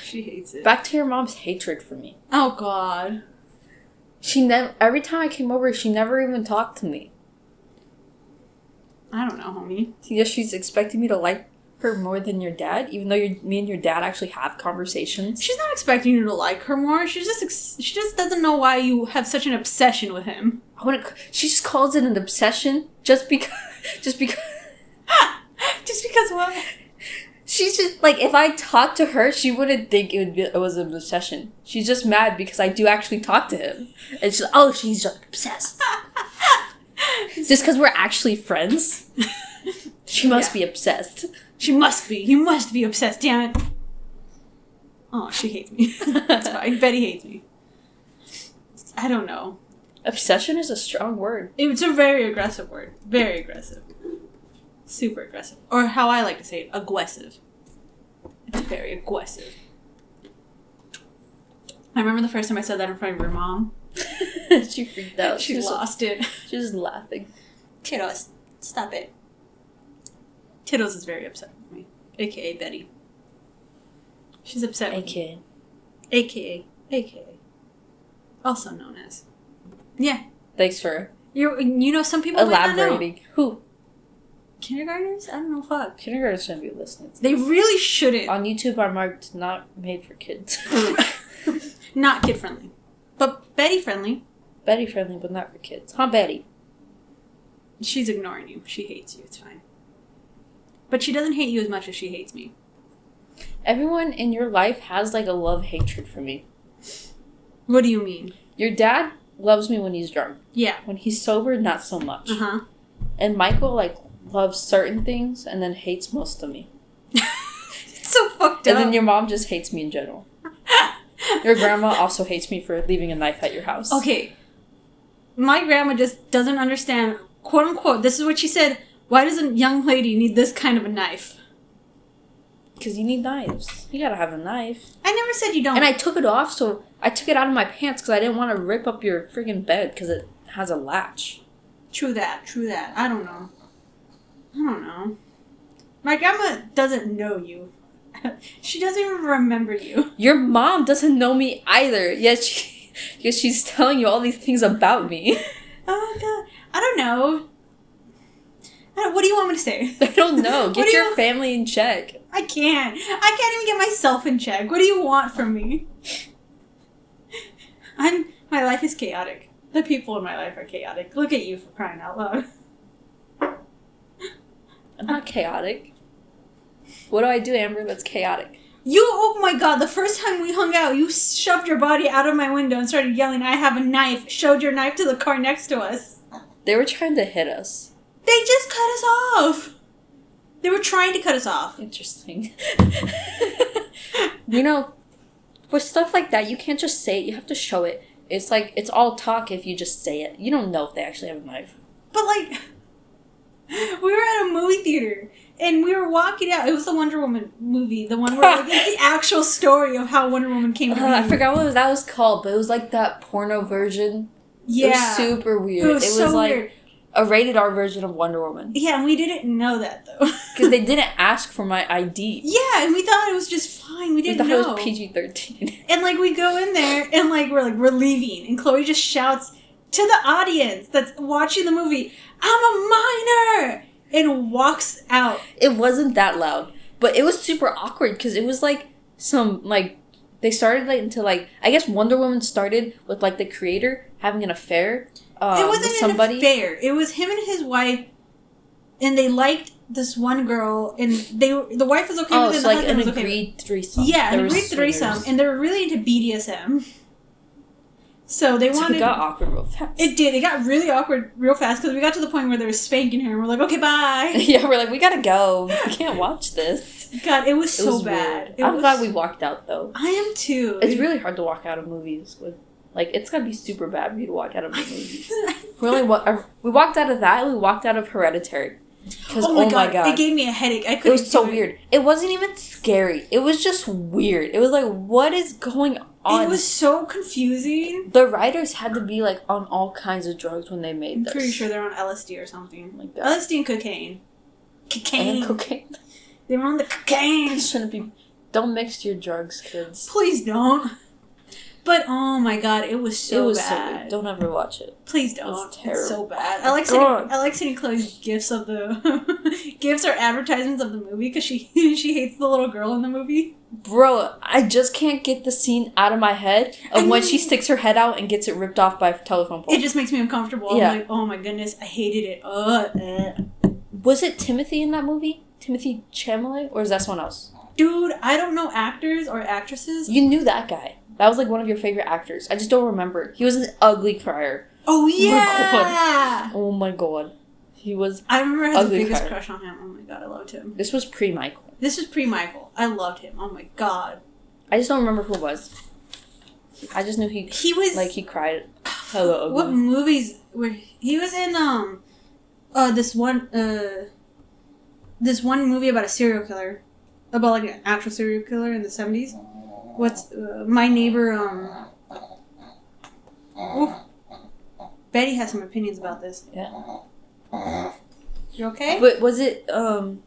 She hates it. Back to your mom's hatred for me. Oh, God. Every time I came over, she never even talked to me. I don't know, homie. Yeah, she's expecting me to like her more than your dad, even though me and your dad actually have conversations. She's not expecting you to like her more. She just doesn't know why you have such an obsession with him. She just calls it an obsession just because. Just because what? She's just like, if I talked to her, she wouldn't think it was an obsession. She's just mad because I do actually talk to him. And she's like, oh, she's just obsessed. Just because we're actually friends, she must be obsessed. She must be. You must be obsessed, damn it. Oh, she hates me. That's fine. Betty hates me. I don't know. Obsession is a strong word. It's a very aggressive word. Very aggressive. Super aggressive. Or how I like to say it, aggressive. It's very aggressive. I remember the first time I said that in front of your mom. She freaked out. She lost it. She was laughing. Tiddles, stop it. Tiddles is very upset with me. AKA Betty. She's upset with me. AKA. Also known as. Yeah. Thanks for You know, some people might not know. elaborating. Who? Kindergartners? I don't know, fuck. Kindergartners shouldn't be listening. They really shouldn't. On YouTube are marked not made for kids. Not kid friendly. But Betty friendly. Betty friendly, but not for kids. Huh, Betty? She's ignoring you. She hates you. It's fine. But she doesn't hate you as much as she hates me. Everyone in your life has like a love-hatred for me. What do you mean? Your dad loves me when he's drunk. Yeah. When he's sober, not so much. Uh-huh. And Michael, like, loves certain things and then hates most of me. It's so fucked up. And then your mom just hates me in general. Your grandma also hates me for leaving a knife at your house. Okay. My grandma just doesn't understand, quote unquote, this is what she said, why does a young lady need this kind of a knife? Because you need knives. You gotta have a knife. I never said you don't. And I took it off, so I took it out of my pants because I didn't want to rip up your friggin' bed because it has a latch. True that. I don't know. My grandma doesn't know you. She doesn't even remember you. Your mom doesn't know me either, yet she's telling you all these things about me. Oh, God. I don't know. What do you want me to say? I don't know. Get your family in check. I can't even get myself in check. What do you want from me? My life is chaotic. The people in my life are chaotic. Look at you, for crying out loud. I'm not chaotic. What do I do, Amber, that's chaotic? Oh my God, the first time we hung out, you shoved your body out of my window and started yelling, I have a knife, showed your knife to the car next to us. They were trying to hit us. They just cut us off. They were trying to cut us off. Interesting. You know, with stuff like that, you can't just say it. You have to show it. It's like, it's all talk if you just say it. You don't know if they actually have a knife. But, like, we were at a movie theater, and we were walking out. It was the Wonder Woman movie. The one where, like, it's the actual story of how Wonder Woman came to be. I forgot what that was called, but it was like that porno version. Yeah. It was super weird. It was so like, weird. a rated R version of Wonder Woman. Yeah, and we didn't know that, though. Because they didn't ask for my ID. Yeah, and we thought it was just fine. We didn't know. We thought it was PG-13. And, like, we go in there, and, like, we're leaving. And Chloe just shouts to the audience that's watching the movie, I'm a minor! And walks out. It wasn't that loud. But it was super awkward, because it was, like, some, like... They started, like, into, like... I guess Wonder Woman started with, like, the creator having an affair. It wasn't an affair. It was him and his wife, and they liked this one girl, and the wife was okay with it. So like an agreed threesome. Yeah, an agreed threesome, and they were really into BDSM. So they wanted. It got awkward real fast. It did. It got really awkward real fast because we got to the point where they were spanking her, and we're like, okay, bye. Yeah, we're like, we gotta go. We can't watch this. God, it was so bad. I'm glad we walked out though. I am too. It's really hard to walk out of movies with. Like, it's gotta be super bad for you to walk out of the movie. We walked out of that, and we walked out of Hereditary. Because, oh my god. It gave me a headache. I couldn't. It was so weird. It wasn't even scary. It was just weird. It was like, what is going on? It was so confusing. The writers had to be, like, on all kinds of drugs when they made this. I'm pretty sure they're on LSD or something. Like that. LSD and cocaine. And cocaine. They were on the cocaine. Shouldn't be. Don't mix your drugs, kids. Please don't. But oh my god, it was so bad. Don't ever watch it. Please don't. It's terrible. It's so bad. I like sending Chloe's gifts of the gifts or advertisements of the movie because she hates the little girl in the movie. Bro, I just can't get the scene out of my head of when she sticks her head out and gets it ripped off by a telephone pole. It just makes me uncomfortable. Yeah. I'm like, oh my goodness, I hated it. Was it Timothy in that movie? Timothy Chalamet? Or is that someone else? Dude, I don't know actors or actresses. You knew that guy. That was like one of your favorite actors. I just don't remember. He was an ugly crier. Oh yeah! Oh my god. He was. I remember I had the biggest crush on him. Oh my god, I loved him. This was pre-Michael. I loved him. Oh my god. I just don't remember who it was. I just knew he was like he cried. Hello. Ugly. What movies were he was in? This one movie about a serial killer, about like an actual serial killer in the 70s. What's My Neighbor? Betty has some opinions about this. Yeah. You okay? But was it? No,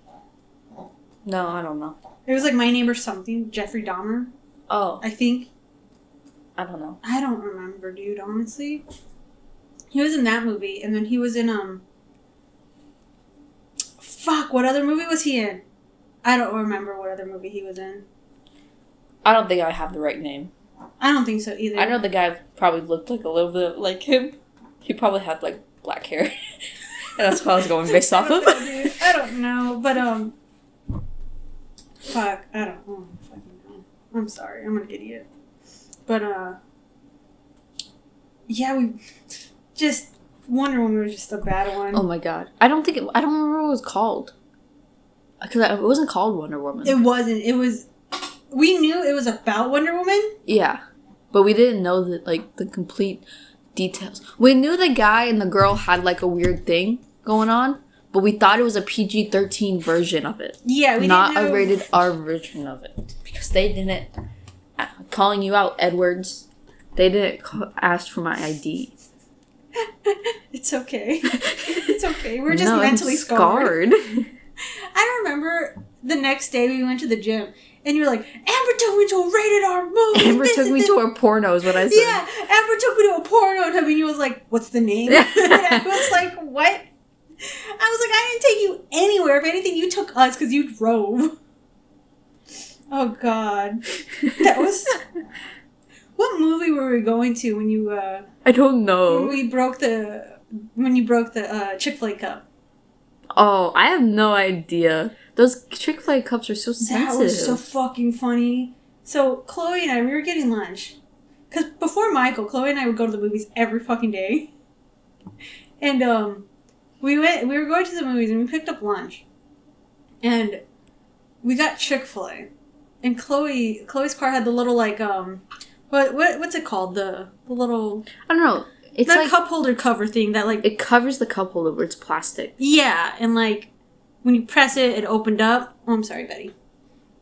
I don't know. It was like My Neighbor something. Jeffrey Dahmer. Oh. I think. I don't know. I don't remember, dude. Honestly, he was in that movie, and then he was in Fuck! What other movie was he in? I don't remember what other movie he was in. I don't think I have the right name. I don't think so either. I know the guy probably looked like a little bit like him. He probably had like black hair. And that's what I was going based off of. I don't know, but fuck, I don't fucking know. I'm sorry, I'm an idiot. But yeah, we just Wonder Woman was just a bad one. Oh my god, I don't remember what it was called. Because it wasn't called Wonder Woman. It wasn't. It was. We knew it was about Wonder Woman. Yeah. But we didn't know that, like, the complete details. We knew the guy and the girl had, like, a weird thing going on, but we thought it was a PG-13 version of it. Yeah, we not didn't know. a rated R version of it. Because they didn't... Calling you out, Edwards. They didn't ask for my ID. It's okay. It's okay. We're just mentally scarred. I remember the next day we went to the gym. And you're like, Amber took me to a rated R movie. Amber took me to a porno is what I said. Yeah, Amber took me to a porno. And he was like, what's the name? And I was like, what? I was like, I didn't take you anywhere. If anything, you took us because you drove. Oh, God. That was... What movie were we going to when you... I don't know. When you broke the Chick-fil-A cup. Oh, I have no idea. Those Chick-fil-A cups are so sensitive. That was so fucking funny. So, Chloe and I, we were getting lunch. Because before Michael, Chloe and I would go to the movies every fucking day. And, we were going to the movies and we picked up lunch. And we got Chick-fil-A. And Chloe's car had the little, like, what's it called? The little... I don't know. It's that like... cup holder cover thing that, like... It covers the cup holder, but it's plastic. Yeah, and, like... When you press it, it opened up. Oh, I'm sorry, Betty.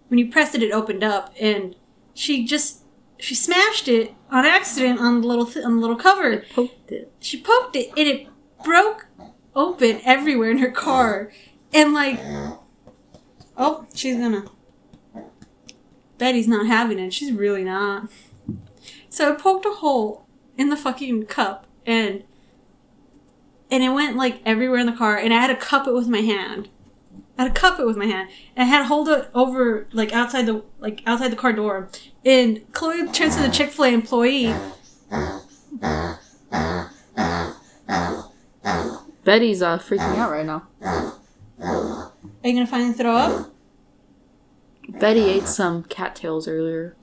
When you pressed it, it opened up, and she smashed it on accident on the little cover. It poked it. She poked it, and it broke open everywhere in her car. And like, oh, Betty's not having it. She's really not. So I poked a hole in the fucking cup and it went like everywhere in the car, and I had to cup it with my hand. And I had to hold it over like outside the car door. And Chloe turns to the Chick-fil-A employee. Betty's freaking out right now. Are you gonna finally throw up? Betty ate some cattails earlier.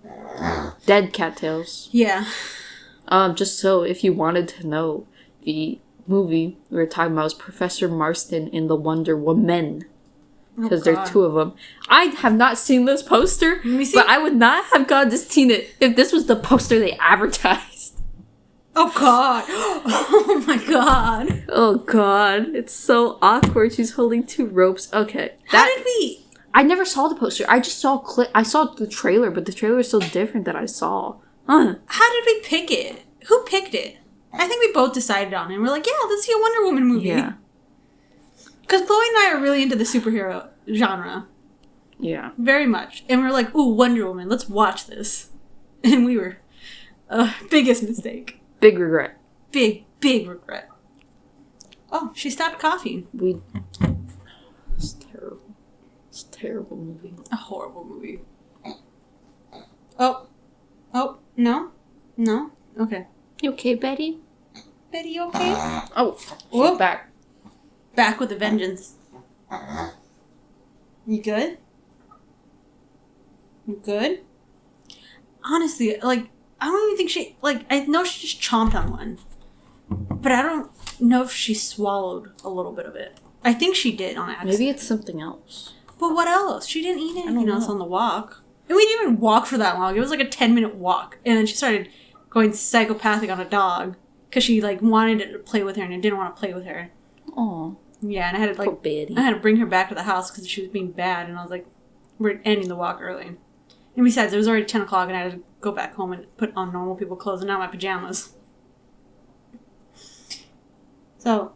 Dead cattails. Yeah. Just so if you wanted to know, the movie we were talking about was Professor Marston in the Wonder Woman. Because there are two of them. I have not seen this poster, but I would not have gone to seen it if this was the poster they advertised. Oh god. Oh my god. Oh god. It's so awkward. She's holding two ropes. Okay. How did we... I never saw the poster. I just saw I saw the trailer, but the trailer is so different that I saw. Huh. How did we pick it? Who picked it? I think we both decided on it. And we're like, yeah, let's see a Wonder Woman movie. Yeah. Because Chloe and I are really into the superhero genre. Yeah. Very much. And we're like, ooh, Wonder Woman, let's watch this. And we were, biggest mistake. Big regret. Big regret. Oh, she stopped coughing. It's terrible. It's a terrible movie. A horrible movie. Oh, no? Okay. You okay, Betty? Betty, you okay? Oh, she's back. Back with a vengeance. You good? You good? Honestly, like, I don't even think she... Like, I know she just chomped on one. But I don't know if she swallowed a little bit of it. I think she did on accident. Maybe it's something else. But what else? She didn't eat anything else on the walk. And we didn't even walk for that long. It was like a 10-minute walk. And then she started going psychopathic on a dog. Because she, like, wanted it to play with her and it didn't want to play with her. Aw. Yeah, and I had to, like... Poor Betty. I had to bring her back to the house because she was being bad. And I was like, we're ending the walk early. And besides, it was already 10 o'clock and I had to go back home and put on normal people clothes and not my pajamas. So,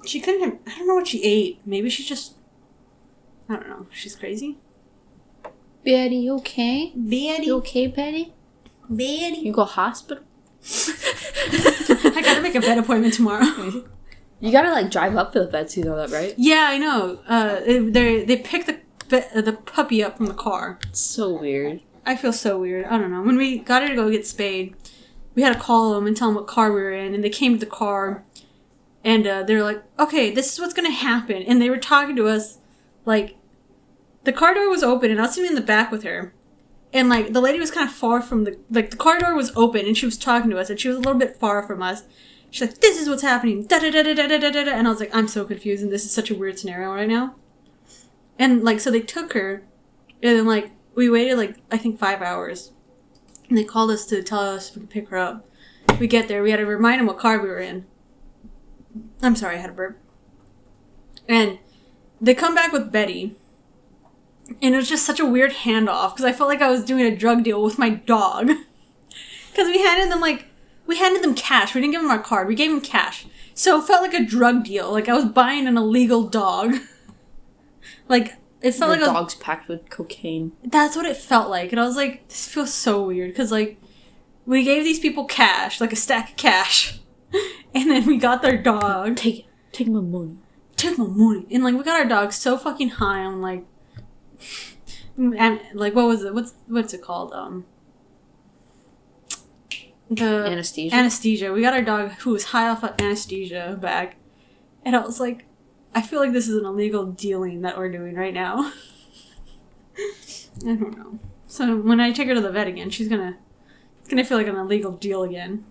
she couldn't have... I don't know what she ate. Maybe she just... I don't know. She's crazy. Betty, you okay? Betty. You okay, Betty? Betty. You go hospital? I gotta make a vet appointment tomorrow. You gotta, like, drive up to the vet, you know that, right? Yeah, I know. They picked the puppy up from the car. It's so weird. I feel so weird. I don't know. When we got her to go get spayed, we had to call them and tell them what car we were in, and they came to the car, and they were like, okay, this is what's gonna happen. And they were talking to us, like, the car door was open, and I was sitting in the back with her. And, like, the lady was kind of far from the car door was open, and she was talking to us, and she was a little bit far from us. She's like, this is what's happening, da-da-da-da-da-da-da-da. And I was like, I'm so confused, and this is such a weird scenario right now. And, like, so they took her, and then, like, we waited, like, I think 5 hours. And they called us to tell us if we could pick her up. We get there, we had to remind them what car we were in. I'm sorry, I had a burp. And they come back with Betty. And it was just such a weird handoff, because I felt like I was doing a drug deal with my dog. Because we handed them cash. We didn't give them our card. We gave them cash. So it felt like a drug deal. Like I was buying an illegal dog. Like, it felt like dog's packed with cocaine. That's what it felt like. And I was like, this feels so weird. Because, like, we gave these people cash. Like a stack of cash. And then we got their dog. Take it. Take my money. Take my money. And, like, we got our dog so fucking high on, like... like, what was it? What's it called? The anesthesia. We got our dog who was high off of anesthesia back, and I was like, I feel like this is an illegal dealing that we're doing right now. I don't know. So when I take her to the vet again, it's gonna feel like an illegal deal again.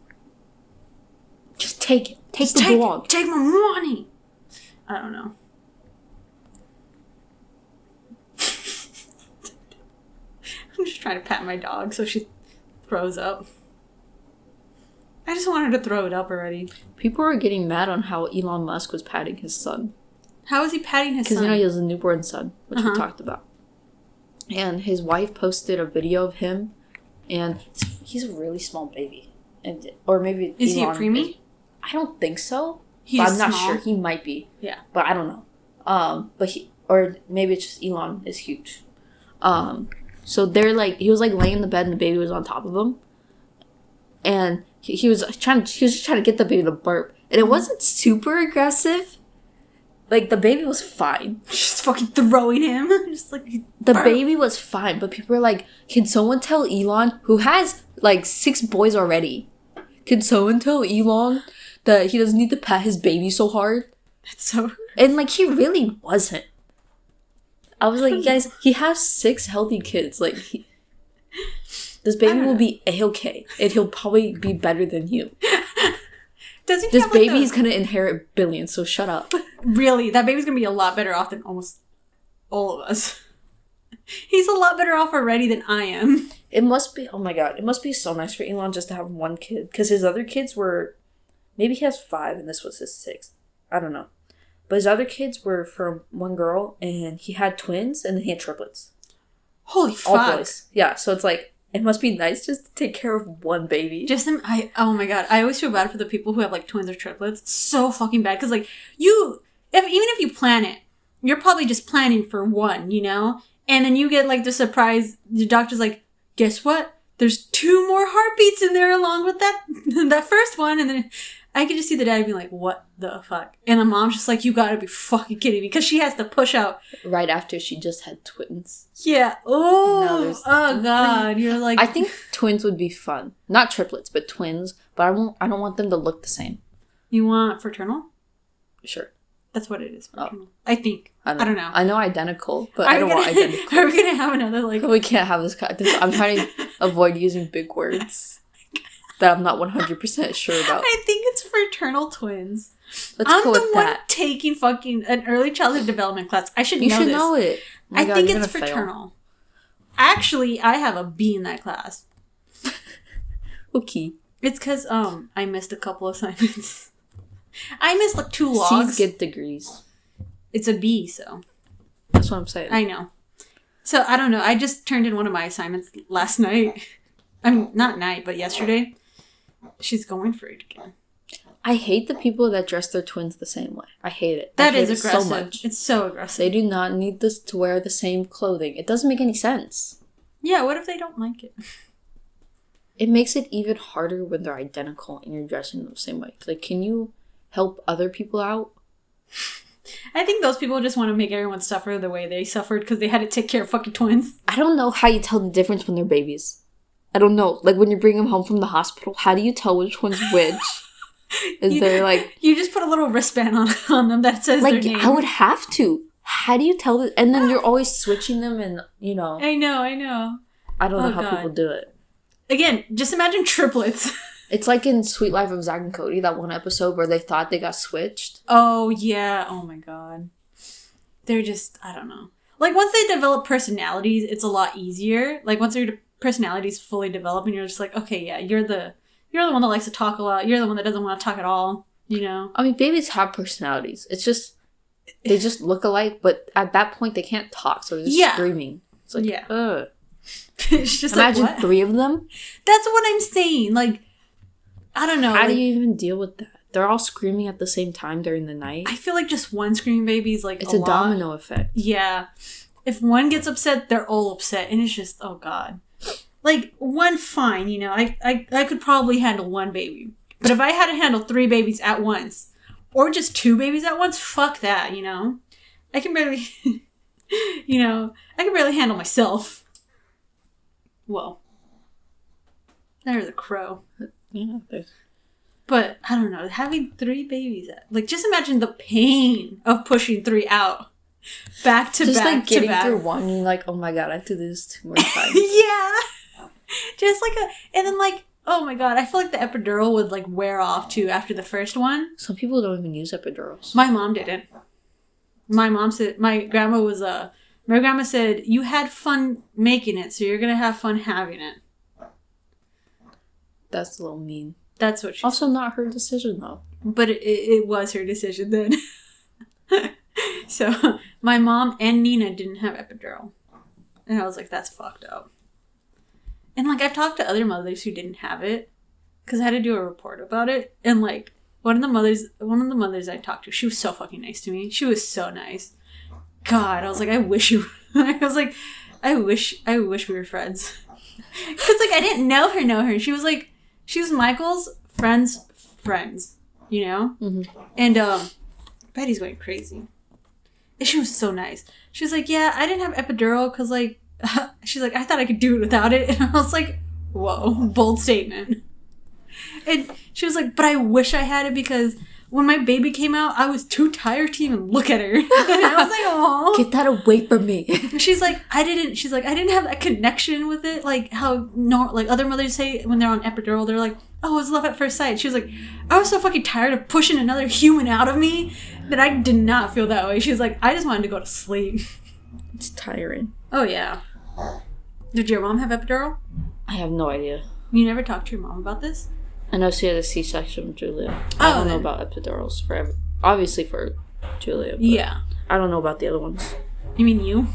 Just take it. Take the dog. Take my money. I don't know. I'm just trying to pat my dog so she throws up. I just want her to throw it up already. People were getting mad on how Elon Musk was patting his son. How is he patting his son? Because, you know, he has a newborn son, which we talked about. And his wife posted a video of him, and he's a really small baby. Or maybe Is he a preemie? I don't think so. But I'm not sure. He might be. Yeah. But I don't know. Or maybe it's just Elon is huge. So they're like, he was like laying in the bed and the baby was on top of him. And he was just trying to get the baby to burp. And it wasn't super aggressive. Like, the baby was fine. Just fucking throwing him. Just like, the baby was fine. But people were like, can someone tell Elon, who has like 6 boys already, can someone tell Elon that he doesn't need to pat his baby so hard? That's so... And like, he really wasn't. I was like, you guys, he has 6 healthy kids. Like, this baby will be A-okay. And he'll probably be better than you. Does he this have, baby's gonna inherit billions, so shut up. Really? That baby's gonna be a lot better off than almost all of us. He's a lot better off already than I am. It must be, oh my god, it must be so nice for Elon just to have 1 kid. Because his other kids were, maybe he has 5 and this was his 6th. I don't know. But his other kids were from 1 girl, and he had twins, and then he had triplets. Holy fuck. All boys. Yeah, so it's like, it must be nice just to take care of 1 baby. Oh my god, I always feel bad for the people who have like twins or triplets. So fucking bad. Because like, even if you plan it, you're probably just planning for 1, you know? And then you get like the surprise, the doctor's like, guess what? There's 2 more heartbeats in there along with that first one. And then I could just see the dad being like, what the fuck? And the mom's just like, you gotta be fucking kidding me. Because she has to push out. Right after she just had twins. Yeah. Oh god. You're like... I think twins would be fun. Not triplets, but twins. But I don't want them to look the same. You want fraternal? Sure. That's what it is. Fraternal. I think. I don't know. I know identical, but I don't want identical. Are we gonna have another like... We can't have this. I'm trying to avoid using big words that I'm not 100% sure about. I think it's fraternal twins. Let's go with that. I'm the one taking fucking an early childhood development class. I should know this. You should know it. I think it's fraternal. Actually, I have a B in that class. Okay. It's because I missed a couple assignments. I missed like 2 logs. C's get degrees. It's a B, so. That's what I'm saying. I know. So, I don't know. I just turned in one of my assignments last night. I mean, not night, but yesterday. She's going for it again. I hate the people that dress their twins the same way. I hate it. That is aggressive. So much. It's so aggressive. They do not need this to wear the same clothing. It doesn't make any sense. Yeah, what if they don't like it? It makes it even harder when they're identical and you're dressing them the same way. Like, can you help other people out? I think those people just want to make everyone suffer the way they suffered because they had to take care of fucking twins. I don't know how you tell the difference when they're babies. I don't know. Like, when you bring them home from the hospital, how do you tell which one's which? You just put a little wristband on them that says their name. I would have to. How do you tell this? And then you're always switching them and, you know. I know. I don't know how people do it. Again, just imagine triplets. It's like in Sweet Life of Zack and Cody, that one episode where they thought they got switched. Oh, yeah. Oh, my God. They're just, I don't know. Like, once they develop personalities, it's a lot easier. Like, once their personalities fully develop and you're just like, okay, yeah, you're the one that likes to talk a lot. You're the one that doesn't want to talk at all, you know? I mean, babies have personalities. It's just, they just look alike, but at that point, they can't talk, so they're just screaming. It's like, ugh. It's just imagine like, 3 of them. That's what I'm saying. Like, I don't know. How do you even deal with that? They're all screaming at the same time during the night. I feel like just one screaming baby is like it's a domino effect. Yeah. If one gets upset, they're all upset. And it's just, oh God. Like, one, fine, you know. I could probably handle 1 baby. But if I had to handle 3 babies at once, or just 2 babies at once, fuck that, you know. I can barely, I can barely handle myself. Well, there's a crow. Yeah, but I don't know, having 3 babies, like, just imagine the pain of pushing 3 out, back to just back. Just like getting through one, and you're like, oh my God, I have to do this 2 more times. Yeah, just like and then like, oh my God, I feel like the epidural would like wear off too after the first one. Some people don't even use epidurals. My mom didn't. My mom said, my grandma said, you had fun making it, so you're gonna have fun having it. That's a little mean. That's what she also said. Not her decision, though. But it was her decision then. So, my mom and Nina didn't have epidural. And I was like, that's fucked up. And, like, I've talked to other mothers who didn't have it. Because I had to do a report about it. And, like, one of the mothers I talked to, she was so fucking nice to me. She was so nice. God, I was like, I wish you. I was like, I wish we were friends. Cause like I didn't know her. She was Michael's friend's friends, you know. Mm-hmm. And Betty's going crazy. And she was so nice. She was like, yeah, I didn't have epidural because like she's like, I thought I could do it without it. And I was like, whoa, bold statement. And she was like, but I wish I had it because when my baby came out, I was too tired to even look at her. And I was like, oh. Get that away from me. She's like, I didn't have that connection with it. Like how like other mothers say when they're on epidural, they're like, oh, it's love at first sight. She was like, I was so fucking tired of pushing another human out of me that I did not feel that way. She was like, I just wanted to go to sleep. It's tiring. Oh, yeah. Did your mom have epidural? I have no idea. You never talked to your mom about this? I know she had a C-section with Julia. I don't know about epidurals obviously for Julia. Yeah. I don't know about the other ones. You mean you?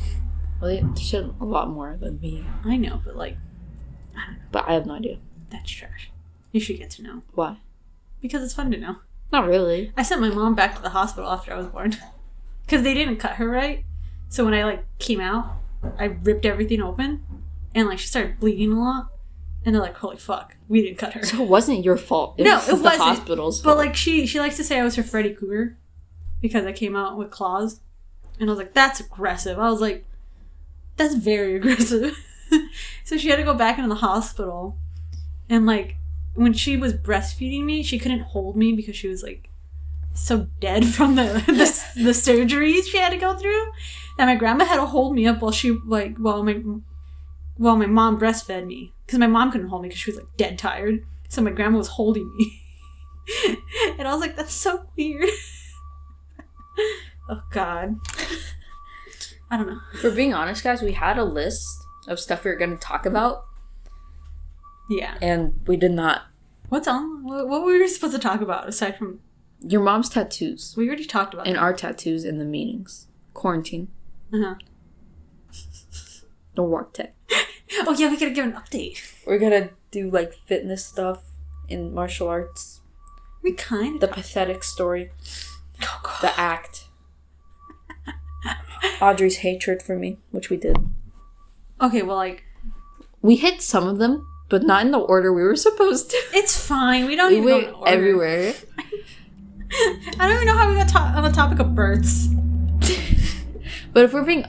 Well, they should a lot more than me. I know, but like, I don't know. But I have no idea. That's trash. You should get to know. Why? Because it's fun to know. Not really. I sent my mom back to the hospital after I was born. Because they didn't cut her right. So when I like came out, I ripped everything open. And like she started bleeding a lot. And they're like, holy fuck, we didn't cut her. So it wasn't your fault. It wasn't. The hospital's fault. But like she likes to say I was her Freddy Krueger. Because I came out with claws. And I was like, that's aggressive. I was like, that's very aggressive. So she had to go back into the hospital. And like, when she was breastfeeding me, she couldn't hold me because she was like so dead from the surgeries she had to go through. And my grandma had to hold me up while my mom breastfed me. Because my mom couldn't hold me because she was like dead tired. So my grandma was holding me. And I was like, that's so weird. Oh, God. I don't know. For being honest, guys, we had a list of stuff we were going to talk about. Yeah. And we did not. What's on? What were we supposed to talk about aside from... Your mom's tattoos. We already talked about and our tattoos and the meetings. Quarantine. Uh-huh. No work tech. Oh, yeah, we gotta give an update. We're gonna do, like, fitness stuff in martial arts. We kind of... The pathetic story. Oh, God. The act. Audrey's hatred for me, which we did. Okay, well, like... We hit some of them, but not in the order we were supposed to. It's fine. We don't even go in order. Everywhere. I don't even know how we got on the topic of births. But if we're being...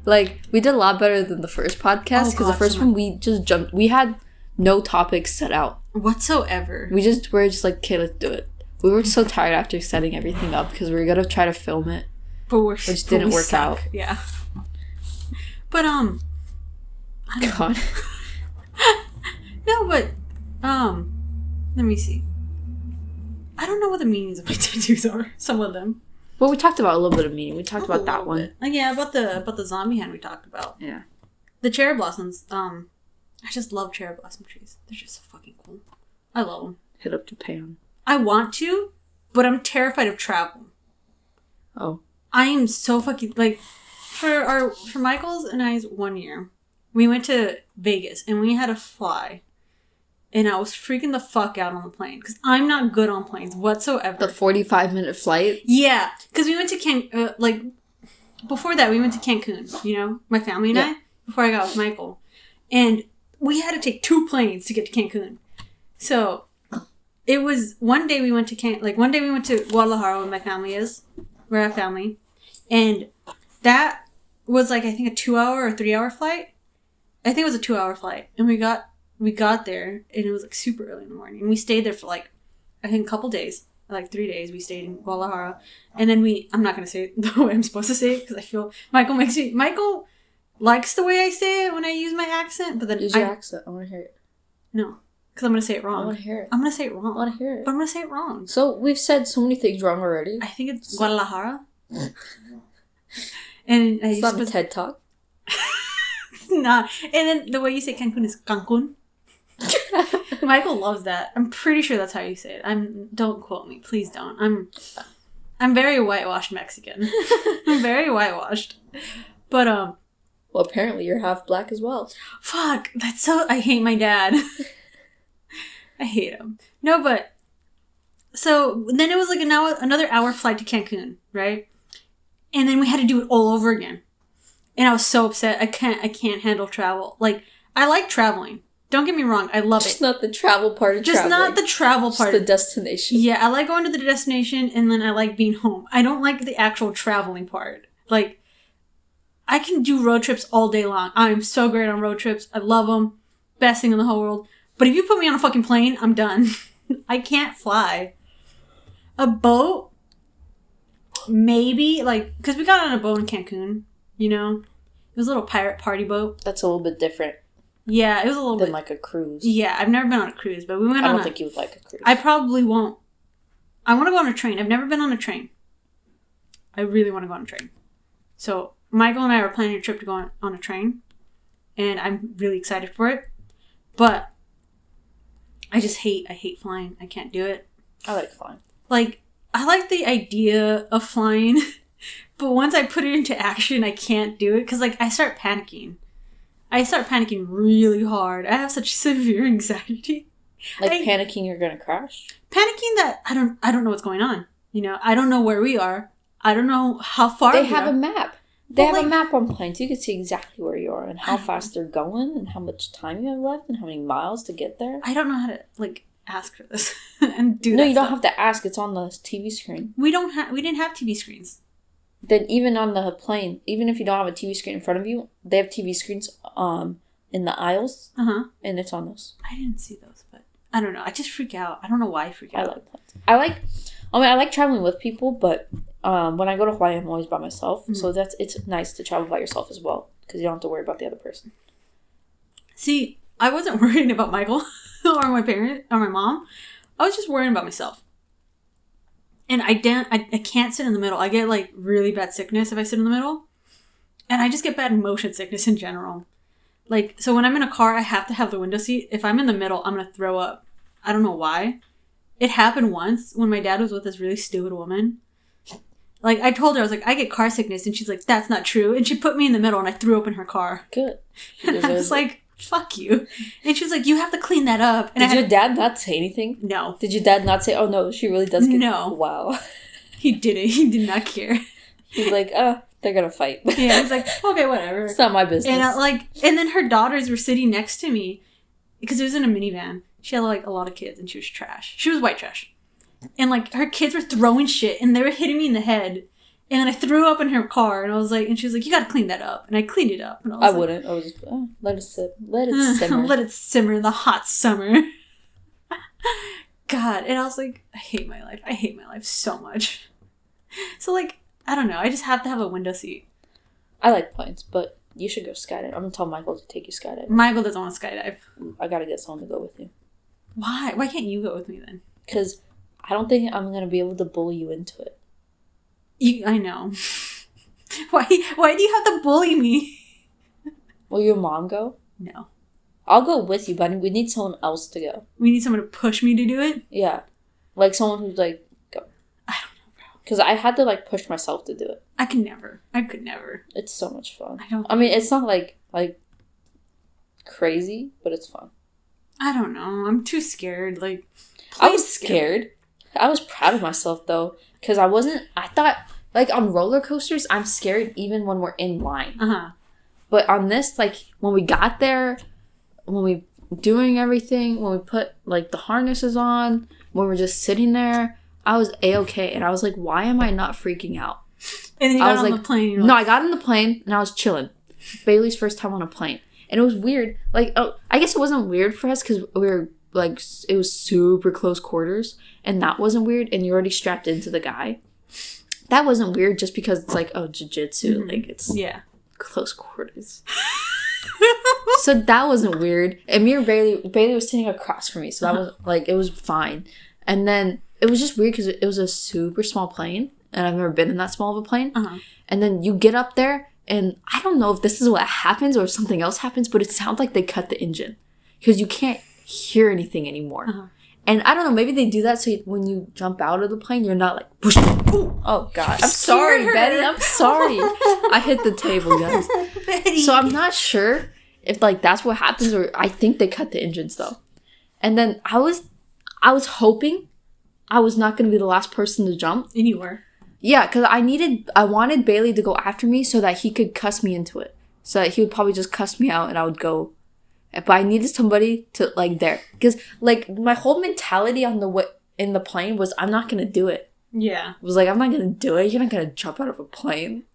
Like, we did a lot better than the first podcast. Because the first one, we just jumped... We had no topics set out. Whatsoever. We were just like, okay, let's do it. We were so tired after setting everything up because we were going to try to film it. Which didn't work out. Yeah. But, God. No, but, let me see. I don't know what the meanings of my tattoos are. Some of them. Well, we talked about a little bit of meaning. We talked about that one. Yeah, about the zombie hand we talked about. Yeah. The cherry blossoms. I just love cherry blossom trees. They're just so fucking cool. I love them. Hit up Japan. I want to, but I'm terrified of travel. Oh. I am so fucking like for Michael's and I's 1 year, we went to Vegas and we had to fly. And I was freaking the fuck out on the plane. Because I'm not good on planes whatsoever. The 45-minute flight? Yeah. Because we went to before that, we went to Cancun, you know? My family and I. Before I got with Michael. And we had to take 2 planes to get to Cancun. So, it was... One day we went to Guadalajara where my family is. Where I have family. And that was like, I think, a 2-hour or 3-hour flight. I think it was a 2-hour flight. And we got there, and it was, like, super early in the morning. And we stayed there for, like, I think a couple days. Like, 3 days. We stayed in Guadalajara. And then I'm not going to say it the way I'm supposed to say it, because I feel Michael likes the way I say it when I use my accent, but then use your accent. I want to hear it. No, because I'm going to say it wrong. I want to hear it. I'm going to say it wrong. I want to hear it. But I'm going to say it wrong. So, we've said so many things wrong already. I think it's Guadalajara. And it's not a TED Talk. Nah. And then the way you say Cancun is Cancun. Michael loves that. I'm pretty sure that's how you say it. Don't quote me. Please don't. I'm very whitewashed Mexican. I'm very whitewashed. But, well, apparently you're half black as well. Fuck. I hate my dad. I hate him. No, but, So then it was like another hour flight to Cancun, right? And then we had to do it all over again. And I was so upset. I can't handle travel. Like, I like traveling. Don't get me wrong. I love it. Just not the travel part of traveling. Just not the travel part. Just the destination. Yeah, I like going to the destination and then I like being home. I don't like the actual traveling part. Like, I can do road trips all day long. I'm so great on road trips. I love them. Best thing in the whole world. But if you put me on a fucking plane, I'm done. I can't fly. A boat? Maybe. Like, because we got on a boat in Cancun, you know? It was a little pirate party boat. That's a little bit different. Yeah, it was a little bit. Than like a cruise. Yeah, I've never been on a cruise, but we went on I don't think you would like a cruise. I probably won't. I want to go on a train. I've never been on a train. I really want to go on a train. So, Michael and I are planning a trip to go on a train. And I'm really excited for it. But I hate flying. I can't do it. I like flying. Like, I like the idea of flying. But once I put it into action, I can't do it. Because, like, I start panicking. I start panicking really hard. I have such severe anxiety. Like panicking you're going to crash? Panicking that I don't know what's going on. You know, I don't know where we are. I don't know how far They have a map. They have a map on planes. You can see exactly where you are and how fast they're going and how much time you have left and how many miles to get there. I don't know how to, like, ask for this and do No, you don't have to ask. It's on the TV screen. We didn't have TV screens. Then even on the plane, even if you don't have a TV screen in front of you, they have TV screens in the aisles. Uh-huh. And it's on those. I didn't see those, but I don't know. I just freak out. I don't know why I freak out. I like traveling with people, but when I go to Hawaii, I'm always by myself. Mm-hmm. So it's nice to travel by yourself as well because you don't have to worry about the other person. See, I wasn't worrying about Michael or my parent or my mom. I was just worrying about myself. And I can't sit in the middle. I get, like, really bad sickness if I sit in the middle. And I just get bad motion sickness in general. Like, so when I'm in a car, I have to have the window seat. If I'm in the middle, I'm going to throw up. I don't know why. It happened once when my dad was with this really stupid woman. Like, I told her, I was like, I get car sickness. And she's like, that's not true. And she put me in the middle and I threw up in her car. Good. And I was like, fuck you. And she was like, you have to clean that up. And Did your dad not say anything? No. Did your dad not say, oh no, she really does get... No. Wow. He didn't. He did not care. He's like, they're gonna fight. Yeah, he's like, okay, whatever. It's not my business. And then her daughters were sitting next to me because it was in a minivan. She had, like, a lot of kids and she was trash. She was white trash. And, like, her kids were throwing shit and they were hitting me in the head. And then I threw up in her car, and I was like, and she was like, you gotta clean that up. And I cleaned it up. And I wouldn't. I was just, let it sit. Let it simmer. Let it simmer in the hot summer. God. And I was like, I hate my life. I hate my life so much. So, like, I don't know. I just have to have a window seat. I like planes, but you should go skydiving. I'm gonna tell Michael to take you skydiving. Michael doesn't want to skydive. I gotta get someone to go with you. Why? Why can't you go with me then? Because I don't think I'm gonna be able to bully you into it. I know. Why do you have to bully me? Will your mom go? No. I'll go with you, but we need someone else to go. We need someone to push me to do it? Yeah. Like someone who's like, go. I don't know, bro. Because I had to, like, push myself to do it. I could never. It's so much fun. I mean, it's not, like crazy, but it's fun. I don't know. I'm too scared. Like, I was scared. I was proud of myself, though. Because I thought, like, on roller coasters, I'm scared even when we're in line. Uh-huh. But on this, like, when we got there, when we doing everything, when we put, like, the harnesses on, when we're just sitting there, I was A-okay. And I was like, why am I not freaking out? And then you got on the plane. No, I got on the plane, and I was chilling. Bailey's first time on a plane. And it was weird. Like, I guess it wasn't weird for us because we were, like, it was super close quarters. And that wasn't weird. And you're already strapped into the guy. That wasn't weird just because it's like, oh, jiu-jitsu. Mm-hmm. Like, it's close quarters. So that wasn't weird. And me and Bailey was sitting across from me. So that was, like, it was fine. And then it was just weird because it was a super small plane. And I've never been in that small of a plane. Uh-huh. And then you get up there. And I don't know if this is what happens or if something else happens. But it sounds like they cut the engine. Because you can't hear anything anymore. Uh-huh. And I don't know, maybe they do that so when you jump out of the plane, you're not like, whoosh, oh God. I'm sorry, Betty. I'm sorry. I hit the table, guys. Betty. So I'm not sure if, like, that's what happens, or I think they cut the engines, though. And then I was hoping I was not going to be the last person to jump. And you were. Yeah, because I wanted Bailey to go after me so that he could cuss me into it. So that he would probably just cuss me out and I would go. But I needed somebody to, like, there. Because, like, my whole mentality in the plane was, I'm not going to do it. Yeah. It was like, I'm not going to do it. You're not going to jump out of a plane.